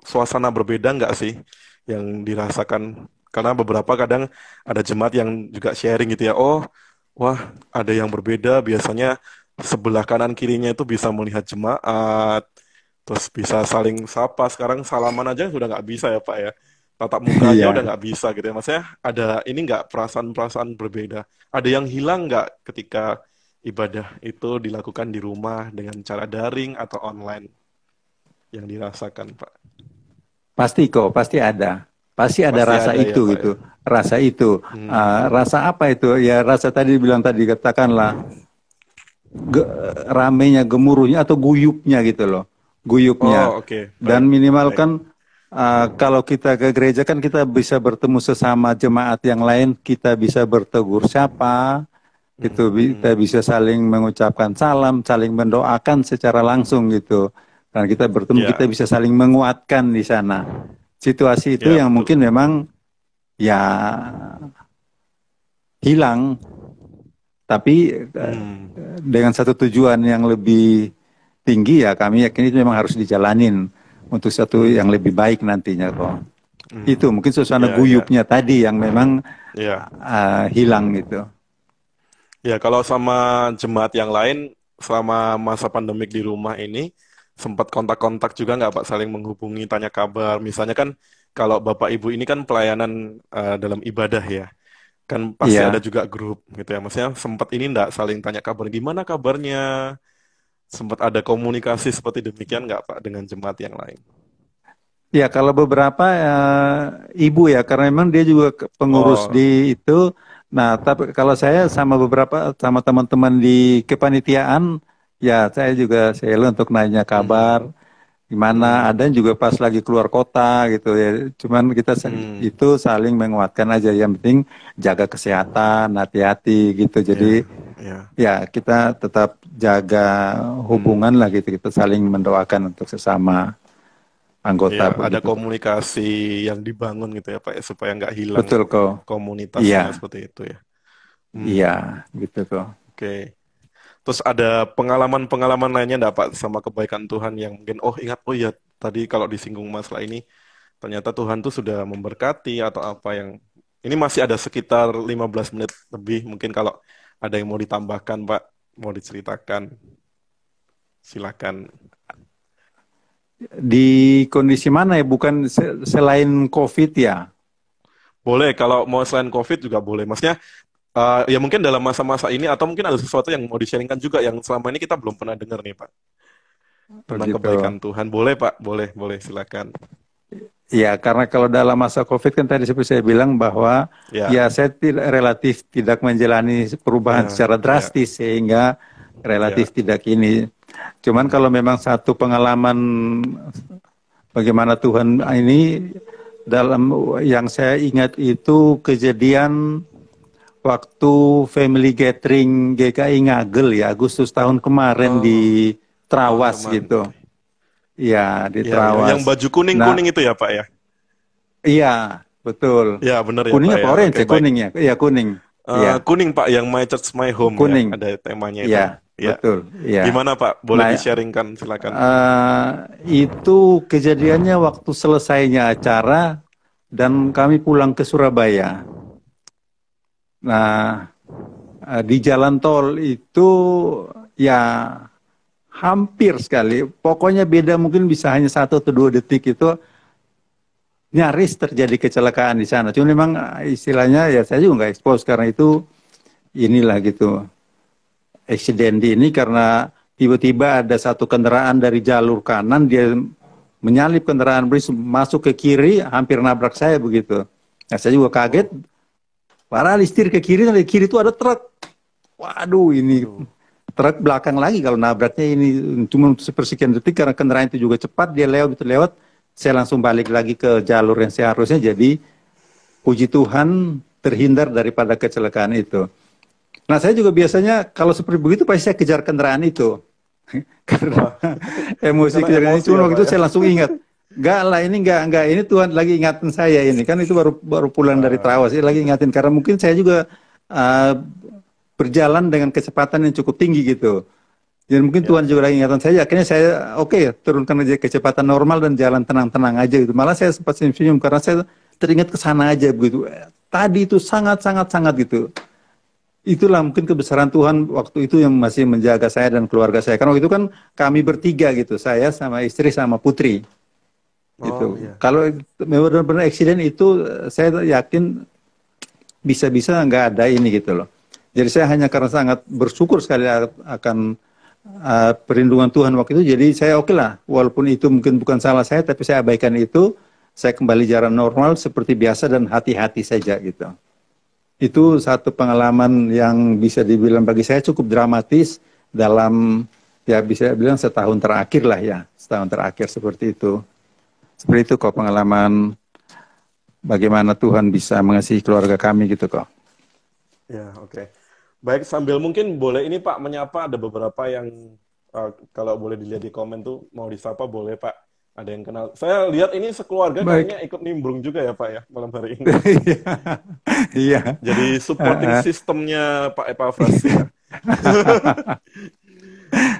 suasana berbeda nggak sih yang dirasakan? Karena beberapa kadang ada jemaat yang juga sharing gitu ya. Oh, wah, ada yang berbeda. Biasanya sebelah kanan kirinya itu bisa melihat jemaat, terus bisa saling sapa. Sekarang salaman aja sudah nggak bisa ya Pak ya. Tatap muka aja udah Iya. nggak bisa gitu ya. Maksudnya ada ini nggak perasaan-perasaan berbeda? Ada yang hilang nggak ketika ibadah itu dilakukan di rumah dengan cara daring atau online yang dirasakan Pak? Pasti kok, pasti ada Pasti rasa ada ya itu Pak ya. gitu, rasa itu. Hmm, Rasa apa itu? Ya rasa tadi bilang tadi katakanlah ge- ramenya, gemuruhnya atau guyupnya gitu loh, oh guyupnya. oke, baik, Dan minimal baik. kan kalau kita ke gereja kan kita bisa bertemu sesama jemaat yang lain, kita bisa bertegur sapa, gitu, kita Hmm, bisa saling mengucapkan salam, saling mendoakan secara langsung gitu. Dan kita bertemu, kita ya, bisa saling menguatkan di sana. Situasi itu ya yang betul. mungkin memang ya hilang, tapi Hmm, dengan satu tujuan yang lebih tinggi ya kami yakin itu memang harus dijalanin untuk satu yang hmm, lebih baik nantinya kok. Itu hmm. mungkin suasana Ya, ya, guyupnya tadi yang memang ya. hilang gitu. Ya, kalau sama jemaat yang lain selama masa pandemik di rumah ini sempat kontak-kontak juga nggak Pak, saling menghubungi, tanya kabar. Misalnya kan kalau Bapak Ibu ini kan pelayanan dalam ibadah ya, kan pasti ada Iya. juga grup gitu ya. Maksudnya sempat ini nggak saling tanya kabar, gimana kabarnya? Sempat ada komunikasi seperti demikian nggak Pak dengan jemaat yang lain? Ya, kalau beberapa ibu ya, karena memang dia juga pengurus Oh, di itu. Nah, tapi kalau saya sama beberapa sama teman-teman di kepanitiaan, ya saya juga selalu untuk nanya kabar, mhm, gimana. Ada hmm, yang juga pas lagi keluar kota gitu ya. Cuman kita hmm, itu saling menguatkan aja. Yang penting jaga kesehatan, hati-hati gitu. Jadi ya, ya, ya kita tetap jaga hubungan hmm. lah gitu. Kita saling mendoakan untuk sesama Ya, anggota ada begitu. komunikasi yang dibangun gitu ya Pak ya, supaya nggak hilang Betul kok. Iya, komunitasnya seperti itu ya. iya, Hmm, gitu kok. oke. Terus ada pengalaman-pengalaman lainnya nggak Pak sama kebaikan Tuhan yang mungkin oh ingat oh ya tadi kalau disinggung masalah ini ternyata Tuhan tuh sudah memberkati atau apa yang ini masih ada sekitar 15 menit lebih mungkin kalau ada yang mau ditambahkan Pak, mau diceritakan silakan. Di kondisi mana ya? Bukan selain COVID ya? Boleh kalau mau selain COVID juga boleh. Maksudnya ya mungkin dalam masa-masa ini atau mungkin ada sesuatu yang mau di-sharingkan juga yang selama ini kita belum pernah dengar nih Pak tentang Begitu. kebaikan Tuhan. Boleh Pak, boleh, boleh silakan. Ya, karena kalau dalam masa COVID kan tadi seperti saya bilang bahwa Ya, ya saya relatif tidak menjalani perubahan ya, secara ya, drastis sehingga ya. relatif tidak ini. Cuman kalau Hmm. memang satu pengalaman bagaimana Tuhan ini dalam yang saya ingat itu kejadian waktu family gathering GKI Ngagel ya Agustus tahun kemarin Oh, di tahun Trawas kemarin. gitu. Ya, di Ya, ya, yang Trawas. baju kuning-kuning Nah, itu ya Pak ya. iya, betul. Ya, benar ya Kuning Pak apa ya. orange Oke, ya? baik. Kuning ya? Iya, kuning. Iya, Kuning Pak, yang My Church My Home ya, kuning. ada temanya itu. Iya, Ya, betul. Iya. gimana Pak? Boleh Nah, di-sharingkan, silakan. itu kejadiannya waktu selesainya acara dan kami pulang ke Surabaya. Nah, di jalan tol itu ya hampir sekali. Pokoknya beda mungkin bisa hanya 1 atau 2 detik itu nyaris terjadi kecelakaan di sana. Cuma memang istilahnya ya saya juga nggak expose karena itu inilah gitu. Eksiden di ini karena tiba-tiba ada satu kendaraan dari jalur kanan dia menyalip kendaraan bus masuk ke kiri hampir nabrak saya begitu. Nah, saya juga kaget. Oh, Parah setir ke kiri, dan di kiri itu ada truk. Waduh, ini aduh. truk belakang lagi kalau nabraknya ini cuma sepersekian detik karena kendaraan itu juga cepat dia lewat. Saya langsung balik lagi ke jalur yang seharusnya. Jadi puji Tuhan terhindar daripada kecelakaan itu. Nah, saya juga biasanya kalau seperti begitu pasti saya kejar kendaraan itu. Karena Wah, emosi karena kejar emosi itu ya waktu Pak itu ya. saya langsung ingat. Enggak lah, ini enggak ini Tuhan lagi ingatin saya ini. Kan itu baru baru pulang dari Wah, Trawas, lagi ingatin karena mungkin saya juga uh, berjalan dengan kecepatan yang cukup tinggi gitu. Jadi mungkin Ya. Tuhan juga lagi ingatan saya, akhirnya saya oke, turunkan aja kecepatan normal dan jalan tenang-tenang aja gitu. Malah saya sempat senyum-senyum karena saya teringat ke sana aja begitu. Tadi itu sangat-sangat gitu. Itulah mungkin kebesaran Tuhan waktu itu yang masih menjaga saya dan keluarga saya. Karena waktu itu kan kami bertiga gitu, saya sama istri sama putri Oh gitu. iya. Kalau benar-benar eksiden itu saya yakin bisa-bisa nggak ada ini gitu loh. Jadi saya hanya karena sangat bersyukur sekali akan perlindungan Tuhan waktu itu. Jadi saya oke lah, walaupun itu mungkin bukan salah saya, tapi saya abaikan itu. Saya kembali jalan normal seperti biasa dan hati-hati saja gitu. Itu satu pengalaman yang bisa dibilang bagi saya cukup dramatis dalam ya bisa bilang setahun terakhir lah ya, setahun terakhir seperti itu. Seperti itu kok pengalaman bagaimana Tuhan bisa mengasihi keluarga kami gitu kok. Ya, oke. Baik, sambil mungkin boleh ini Pak menyapa, ada beberapa yang kalau boleh dilihat di komen tuh mau disapa boleh Pak. Ada yang kenal. Saya lihat ini sekeluarga Baik. kayaknya ikut nimbrung juga ya Pak ya malam hari ini. Iya. Jadi supporting sistemnya Pak Epafras ya.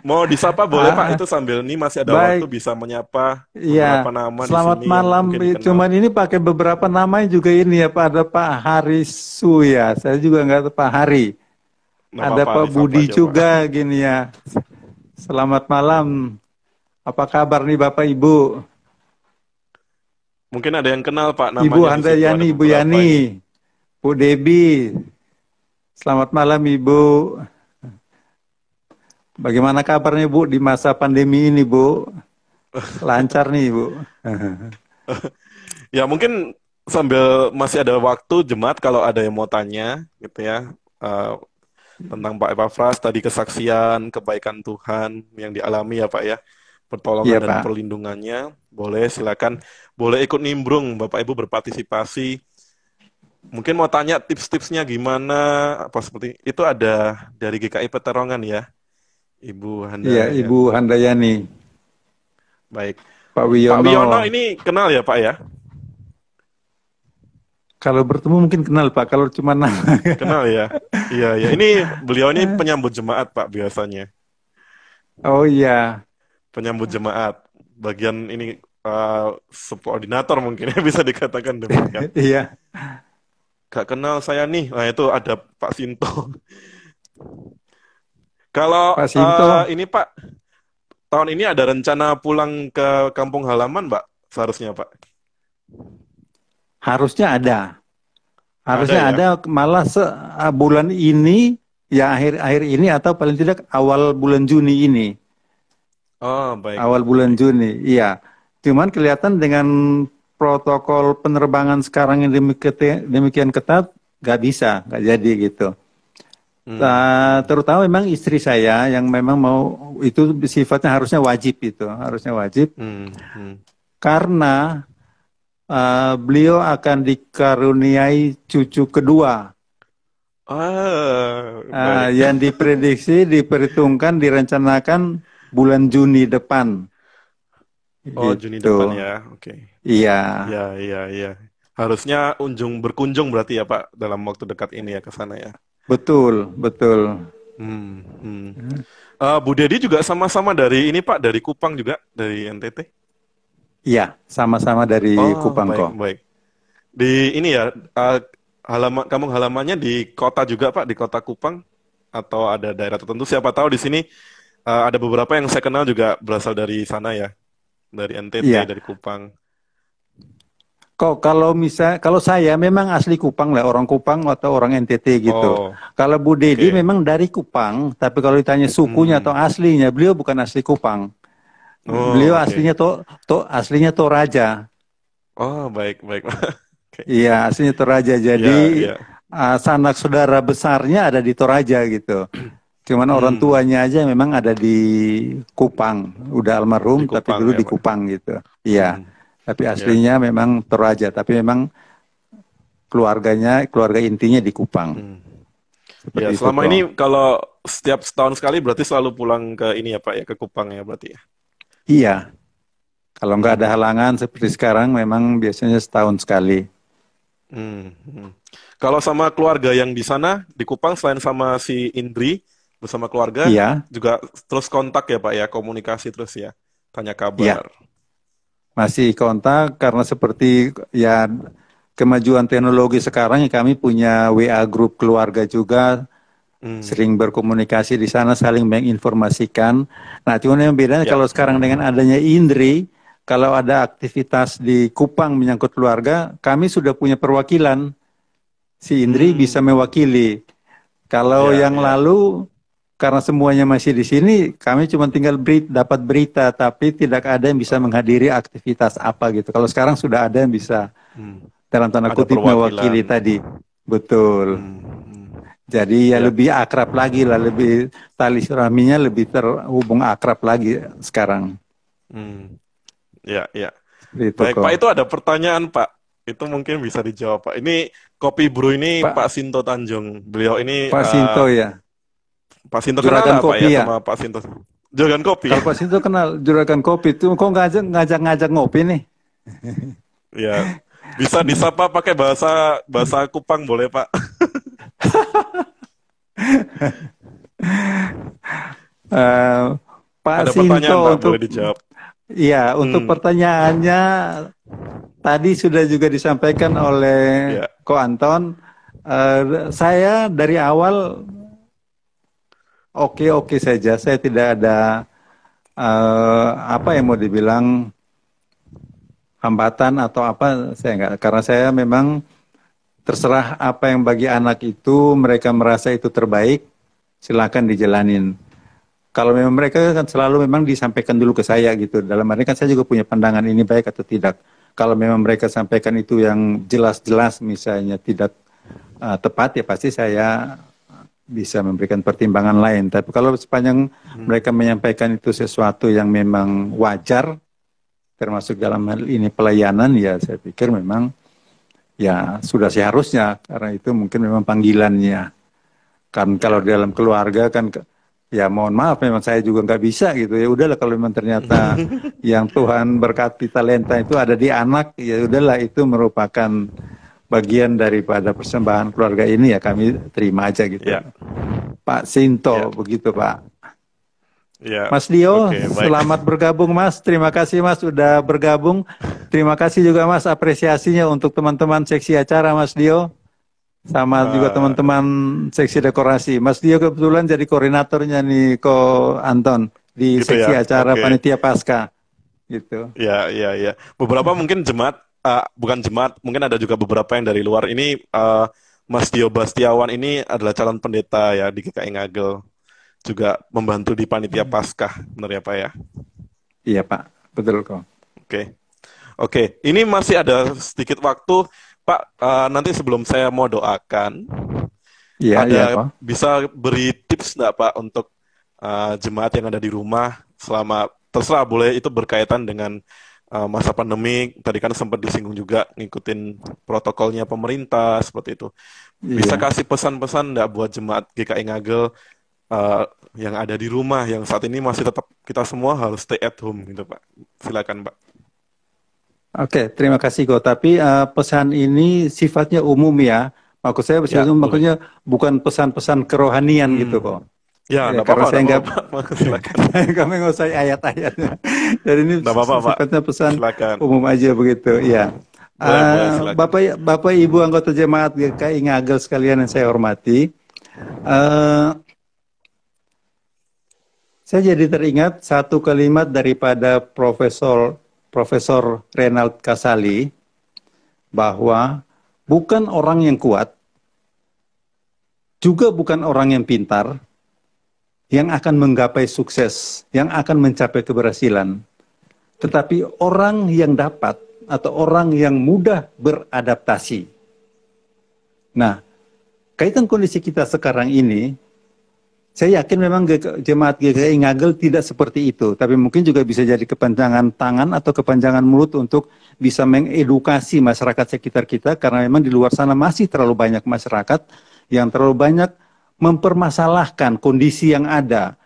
Mau disapa boleh Pak, itu sambil ini masih ada waktu Baik. bisa menyapa Iya, beberapa nama di selamat sini yang malam. mungkin dikenal. Cuman ini pakai beberapa nama juga ini ya Pak. Ada Pak Harisu ya. Saya juga nggak tahu Pak Hari. Nama Ada Pak disapa Budi aja, Pak. juga gini ya. Selamat malam. Apa kabar nih Bapak Ibu? Mungkin ada yang kenal Pak namanya Ibu di situ, ada Handayani, Ibu beberapa Yani, ini. Bu Debi. Selamat malam Ibu. Bagaimana kabarnya Bu di masa pandemi ini Bu? Lancar nih Bu. Ya mungkin sambil masih ada waktu jemaat kalau ada yang mau tanya gitu ya tentang Pak Epafras tadi kesaksian kebaikan Tuhan yang dialami ya Pak ya, pertolongan Iya dan Pak. perlindungannya, boleh silakan, boleh ikut nimbrung Bapak Ibu berpartisipasi. Mungkin mau tanya tips-tipsnya gimana apa seperti itu, ada dari GKI Peterongan ya, Ibu Iya Handayani. Ibu Handayani. Baik. Pak Pak Wiono. Wiono ini kenal ya Pak ya? Kalau bertemu mungkin kenal Pak. Kalau cuma nama. Kenal ya? Iya, ya. Ini beliau ini penyambut jemaat Pak biasanya. Oh iya. Penyambut jemaat. Bagian ini subordinator mungkin ya bisa dikatakan demikian. Iya. Gak kenal saya nih. Nah itu ada Pak Sinto. Kalau Pak Sinto. ini Pak, tahun ini ada rencana pulang ke kampung halaman Pak? Seharusnya Pak. Harusnya ada. Harusnya ya? ada malah bulan ini, ya akhir-akhir ini atau paling tidak awal bulan Juni ini. Oh, baik. Awal bulan Juni, iya. Cuman kelihatan dengan protokol penerbangan sekarang yang demikian ketat, nggak bisa, nggak jadi gitu. Terutama memang istri saya yang memang mau, itu sifatnya harusnya wajib itu, harusnya wajib. Karena beliau akan dikaruniai cucu kedua. Yang diprediksi, diperhitungkan, direncanakan bulan Juni depan. Oh, gitu. Juni depan ya, oke. Iya. Iya. Harusnya berkunjung berarti ya Pak dalam waktu dekat ini ya ke sana ya. Betul. Bu Dedi juga sama-sama dari ini Pak, dari Kupang juga, dari NTT. Iya, sama-sama dari Kupang kok. Baik. Di ini ya, kampung halamannya di kota juga Pak, di kota Kupang, atau ada daerah tertentu? Siapa tahu di sini ada beberapa yang saya kenal juga berasal dari sana ya, dari NTT, dari Kupang. Kok kalau saya memang asli Kupang lah, orang Kupang atau orang NTT gitu. Kalau Bu Dedi memang dari Kupang, tapi kalau ditanya sukunya atau aslinya, beliau bukan asli Kupang. Beliau aslinya aslinya Toraja. Oh, baik. Iya, aslinya Toraja. Jadi sanak saudara besarnya ada di Toraja gitu. Cuman orang tuanya aja memang ada di Kupang. Udah almarhum tapi dulu di Kupang gitu. Iya. Tapi aslinya memang Toraja, tapi memang keluarga intinya di Kupang. Ya, selama ini kalau setiap setahun sekali berarti selalu pulang ke ini ya Pak ya, ke Kupang ya berarti ya. Iya, kalau nggak ada halangan seperti sekarang memang biasanya setahun sekali. Hmm, hmm. Kalau sama keluarga yang di sana, di Kupang, selain sama si Indri, bersama keluarga, Iya, juga terus kontak ya Pak ya, komunikasi terus ya, tanya iya. kabar. Masih kontak karena seperti ya kemajuan teknologi sekarang ya kami punya WA grup keluarga juga, Hmm, sering berkomunikasi di sana, saling menginformasikan. Nah, cuma yang bedanya ya. kalau sekarang dengan adanya Indri, kalau ada aktivitas di Kupang menyangkut keluarga, kami sudah punya perwakilan. Si Indri bisa Hmm, mewakili. Kalau ya, yang ya. lalu, karena semuanya masih di sini, kami cuma tinggal dapat berita, tapi tidak ada yang bisa Oh, menghadiri aktivitas apa gitu. Kalau sekarang sudah ada yang bisa, hmm. dalam tanda Ada kutip, perwakilan. mewakili tadi. Betul. Hmm, hmm. Jadi ya Ya. lebih akrab lagi lah, lebih tali silaturahminya lebih terhubung akrab lagi sekarang. Hmm. Ya, ya. Seperti itu Baik, kok. Pak, itu ada pertanyaan, Pak. Itu mungkin bisa dijawab, Pak. Ini Kopi Bro ini Pak Pak, Sinto Tanjung. Beliau ini Pak Sinto ya, Pak Sinto kenal juragan nggak, Pak ya kopi ya. sama Pak Sinto? Juragan kopi. Kalau Pak Sinto kenal juragan kopi, tuh kok ngajak-ngajak ngopi nih? Ya, bisa disapa pakai bahasa bahasa Kupang boleh, Pak? Eh, Pak Ada Sinto pertanyaan, Pak, untuk boleh dijawab. ya untuk Hmm, pertanyaannya tadi sudah juga disampaikan oleh ya. Ko Anton. Saya dari awal oke-oke saja. Saya tidak ada apa yang mau dibilang hambatan atau apa. Saya enggak. Karena saya memang terserah apa yang bagi anak itu mereka merasa itu terbaik, silakan dijalanin. Kalau memang mereka kan selalu memang disampaikan dulu ke saya gitu. Dalam arti kan saya juga punya pandangan ini baik atau tidak. Kalau memang mereka sampaikan itu yang jelas-jelas misalnya tidak tepat ya pasti saya bisa memberikan pertimbangan lain. Tapi kalau sepanjang Hmm, mereka menyampaikan itu sesuatu yang memang wajar, termasuk dalam hal ini pelayanan, ya saya pikir memang ya sudah seharusnya karena itu mungkin memang panggilannya. Kan kalau ya. di dalam keluarga kan ya mohon maaf memang saya juga nggak bisa gitu ya udahlah kalau memang ternyata yang Tuhan berkati talenta itu ada di anak ya udahlah itu merupakan bagian daripada persembahan keluarga ini ya kami terima aja gitu. Ya, Pak ya, Sinto begitu Pak. ya. Mas Dio, Oke, baik. selamat bergabung Mas. Terima kasih Mas sudah bergabung. Terima kasih juga Mas apresiasinya untuk teman-teman seksi acara Mas Dio. Sama juga Eh, teman-teman seksi dekorasi. Mas Dio kebetulan jadi koordinatornya nih Ko Anton di gitu seksi ya. acara Oke. panitia pasca gitu. Ya, ya, ya. Beberapa mungkin jemaat, bukan jemaat, mungkin ada juga beberapa yang dari luar. Ini Mas Dio Bastiawan ini adalah calon pendeta ya di GKI Ngagel. Juga membantu di panitia Paskah, benar ya Pak ya? Iya Pak, betul kok. Oke. Oke, ini masih ada sedikit waktu. Pak, nanti sebelum saya mau doakan, Iya, iya ada kok. bisa beri tips nggak Pak untuk jemaat yang ada di rumah selama terserah boleh itu berkaitan dengan masa pandemi. Tadi kan sempat disinggung juga ngikutin protokolnya pemerintah seperti itu. Bisa Iya. kasih pesan-pesan nggak buat jemaat GKI Ngagel eh, yang ada di rumah yang saat ini masih tetap kita semua harus stay at home gitu Pak. Silakan Pak. Oke, terima kasih kok. Tapi pesan ini sifatnya umum ya. Maksud saya Ya, boleh. maksudnya bukan pesan-pesan kerohanian gitu Hmm. kok. Ya, Ya, enggak karena apa-apa, saya enggak nggak apa-apa. Silakan. kami nggak usah ayat-ayatnya. Jadi ini Enggak apa-apa, Pak. sifatnya pesan Silakan. umum aja begitu. Ya. Boleh, boleh, silakan. Bapak Ibu anggota jemaat GKI Ngagel sekalian yang saya hormati, eh, saya jadi teringat satu kalimat daripada Profesor Renald Kasali bahwa bukan orang yang kuat, juga bukan orang yang pintar yang akan menggapai sukses, yang akan mencapai keberhasilan, tetapi orang yang dapat atau orang yang mudah beradaptasi. Nah, kaitan kondisi kita sekarang ini, saya yakin memang jemaat GKI Ngagel tidak seperti itu, tapi mungkin juga bisa jadi kepanjangan tangan atau kepanjangan mulut untuk bisa mengedukasi masyarakat sekitar kita, karena memang di luar sana masih terlalu banyak masyarakat yang terlalu banyak mempermasalahkan kondisi yang ada.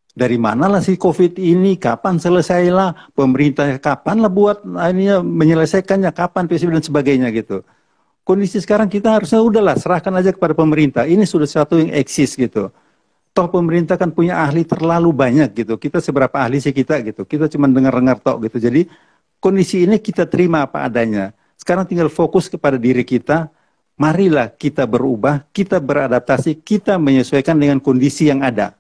Dari manalah si COVID ini, kapan selesailah, pemerintah kapanlah buat ini menyelesaikannya, kapan PSBB dan sebagainya gitu. kondisi sekarang kita harusnya udahlah serahkan aja kepada pemerintah. Ini sudah sesuatu yang eksis gitu. Toh pemerintah kan punya ahli terlalu banyak gitu. Kita seberapa ahli sih kita gitu. Kita cuma dengar-dengar tok gitu. Jadi kondisi ini kita terima apa adanya. Sekarang tinggal fokus kepada diri kita. Marilah kita berubah, kita beradaptasi, kita menyesuaikan dengan kondisi yang ada.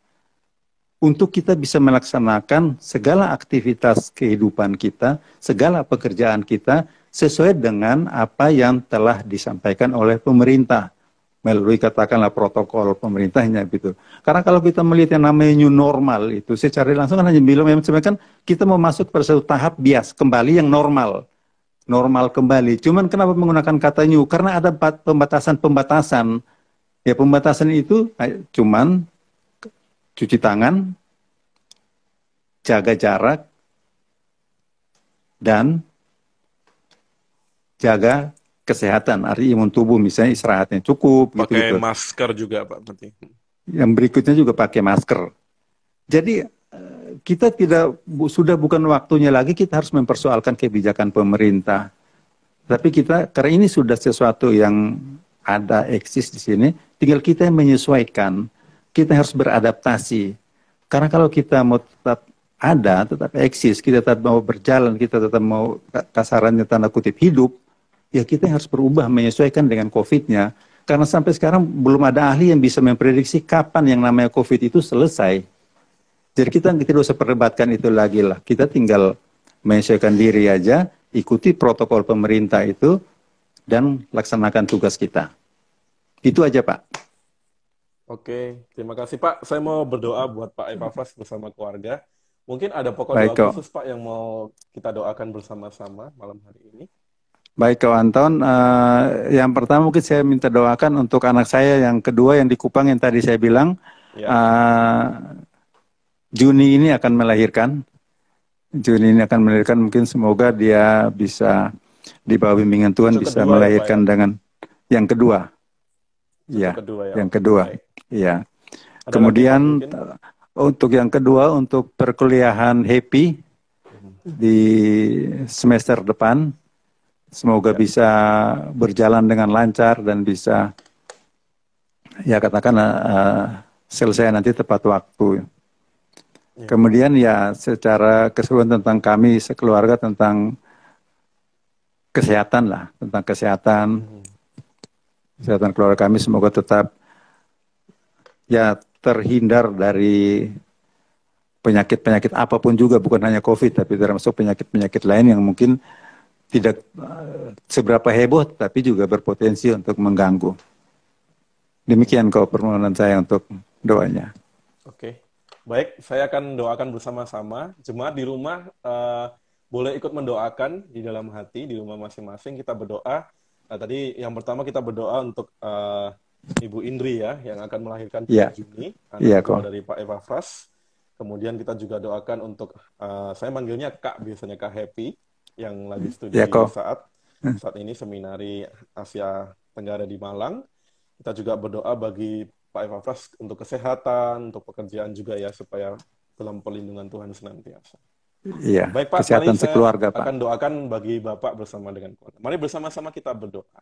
Untuk kita bisa melaksanakan segala aktivitas kehidupan kita, segala pekerjaan kita, sesuai dengan apa yang telah disampaikan oleh pemerintah. Melalui katakanlah protokol pemerintahnya gitu. Karena kalau kita melihat yang namanya new normal itu, secara langsung kan hanya bilang memang kan kita mau masuk pada satu tahap bias, kembali yang normal. Normal kembali. Cuman kenapa menggunakan kata new? Karena ada pembatasan-pembatasan. Ya pembatasan itu cuman cuci tangan, jaga jarak, dan jaga kesehatan, arti imun tubuh, misalnya istirahatnya cukup. Pakai gitu. masker juga Pak berarti. Yang berikutnya juga pakai masker. Jadi kita sudah bukan waktunya lagi kita harus mempersoalkan kebijakan pemerintah. Tapi kita, karena ini sudah sesuatu yang ada, eksis di sini, tinggal kita yang menyesuaikan. Kita harus beradaptasi. Karena kalau kita mau tetap ada, tetap eksis, kita tetap mau berjalan, kita tetap mau kasarannya tanda kutip hidup, ya kita harus berubah menyesuaikan dengan COVID-nya. Karena sampai sekarang belum ada ahli yang bisa memprediksi kapan yang namanya COVID itu selesai. Jadi kita tidak usah perdebatkan itu lagi lah. Kita tinggal menyesuaikan diri aja, ikuti protokol pemerintah itu, dan laksanakan tugas kita. Itu aja Pak. Oke, terima kasih Pak. Saya mau berdoa buat Pak Epafras bersama keluarga. Mungkin ada pokok Baik, doa khusus Pak yang mau kita doakan bersama-sama malam hari ini. Baik, Kak Anton. Yang pertama mungkin saya minta doakan untuk anak saya yang kedua yang di Kupang yang tadi saya bilang. Ya. Juni ini akan melahirkan. Juni ini akan melahirkan, mungkin semoga dia bisa di bawah bimbingan Tuhan Cucu bisa kedua, melahirkan ya, Pak, dengan yang kedua. ya? Iya, Kedua, ya. yang kedua. Baik. Iya. Ada Kemudian lagi, untuk yang kedua, untuk perkuliahan Happy di semester depan, semoga bisa berjalan dengan lancar dan bisa, ya katakan selesai nanti tepat waktu. Kemudian ya secara keseluruhan tentang kami sekeluarga, tentang kesehatan lah, tentang kesehatan keluarga kami, semoga tetap ya terhindar dari penyakit-penyakit apapun juga, bukan hanya COVID, tapi termasuk penyakit-penyakit lain yang mungkin tidak seberapa heboh, tapi juga berpotensi untuk mengganggu. Demikian kok permohonan saya untuk doanya. Oke. Baik, saya akan doakan bersama-sama. Jemaat di rumah boleh ikut mendoakan di dalam hati, di rumah masing-masing. Kita berdoa. Tadi yang pertama kita berdoa untuk Ibu Indri ya, yang akan melahirkan pada Juni, anak kedua dari Pak Epafras. Kemudian kita juga doakan untuk, saya manggilnya Kak, biasanya Kak Happy, yang lagi studi saat ini seminari Asia Tenggara di Malang. Kita juga berdoa bagi Pak Epafras untuk kesehatan, untuk pekerjaan juga ya, supaya dalam perlindungan Tuhan senantiasa. Iya, baik Pak, kesehatan mari sekeluarga saya akan doakan bagi Bapak bersama dengan keluarga. Mari bersama-sama kita berdoa.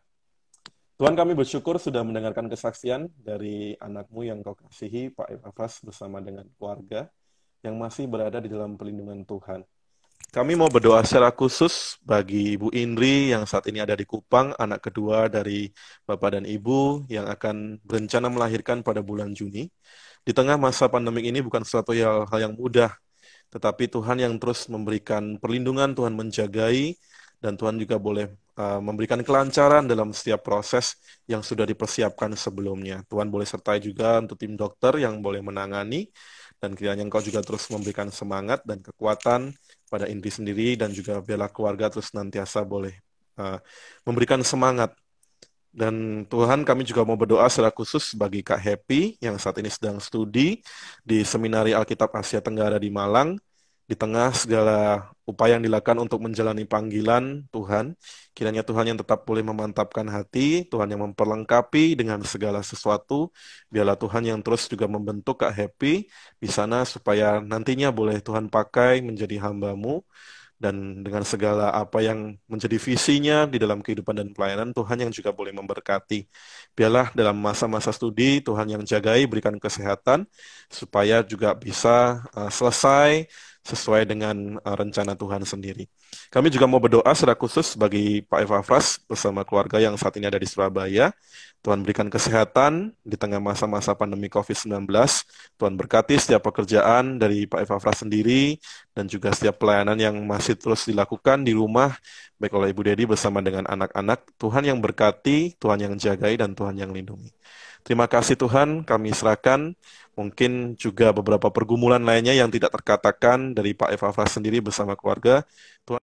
Tuhan, kami bersyukur sudah mendengarkan kesaksian dari anakmu yang kau kasihi, Pak Epafras bersama dengan keluarga, yang masih berada di dalam perlindungan Tuhan. Kami mau berdoa secara khusus bagi Ibu Indri yang saat ini ada di Kupang, anak kedua dari Bapak dan Ibu yang akan berencana melahirkan pada bulan Juni. Di tengah masa pandemik ini bukan suatu hal yang mudah, tetapi Tuhan yang terus memberikan perlindungan, Tuhan menjagai, dan Tuhan juga boleh memberikan kelancaran dalam setiap proses yang sudah dipersiapkan sebelumnya. Tuhan boleh sertai juga untuk tim dokter yang boleh menangani, dan kiranya Engkau juga terus memberikan semangat dan kekuatan pada Indri sendiri, dan juga biarlah keluarga terus nantiasa boleh memberikan semangat. Dan Tuhan, kami juga mau berdoa secara khusus bagi Kak Happy yang saat ini sedang studi di Seminari Alkitab Asia Tenggara di Malang. Di tengah segala upaya yang dilakukan untuk menjalani panggilan Tuhan, kiranya Tuhan yang tetap boleh memantapkan hati, Tuhan yang memperlengkapi dengan segala sesuatu, biarlah Tuhan yang terus juga membentuk Kak Happy di sana supaya nantinya boleh Tuhan pakai menjadi hamba-Mu, dan dengan segala apa yang menjadi visinya di dalam kehidupan dan pelayanan, Tuhan yang juga boleh memberkati. Biarlah dalam masa-masa studi, Tuhan yang jagai, berikan kesehatan, supaya juga bisa selesai sesuai dengan rencana Tuhan sendiri. Kami juga mau berdoa secara khusus bagi Pak Epafras bersama keluarga yang saat ini ada di Surabaya. Tuhan berikan kesehatan di tengah masa-masa pandemi COVID-19. Tuhan berkati setiap pekerjaan dari Pak Epafras sendiri, dan juga setiap pelayanan yang masih terus dilakukan di rumah, baik oleh Ibu Dedi bersama dengan anak-anak. Tuhan yang berkati, Tuhan yang jagai, dan Tuhan yang lindungi. Terima kasih Tuhan, kami serahkan mungkin juga beberapa pergumulan lainnya yang tidak terkatakan dari Pak Epafras sendiri bersama keluarga. Tuhan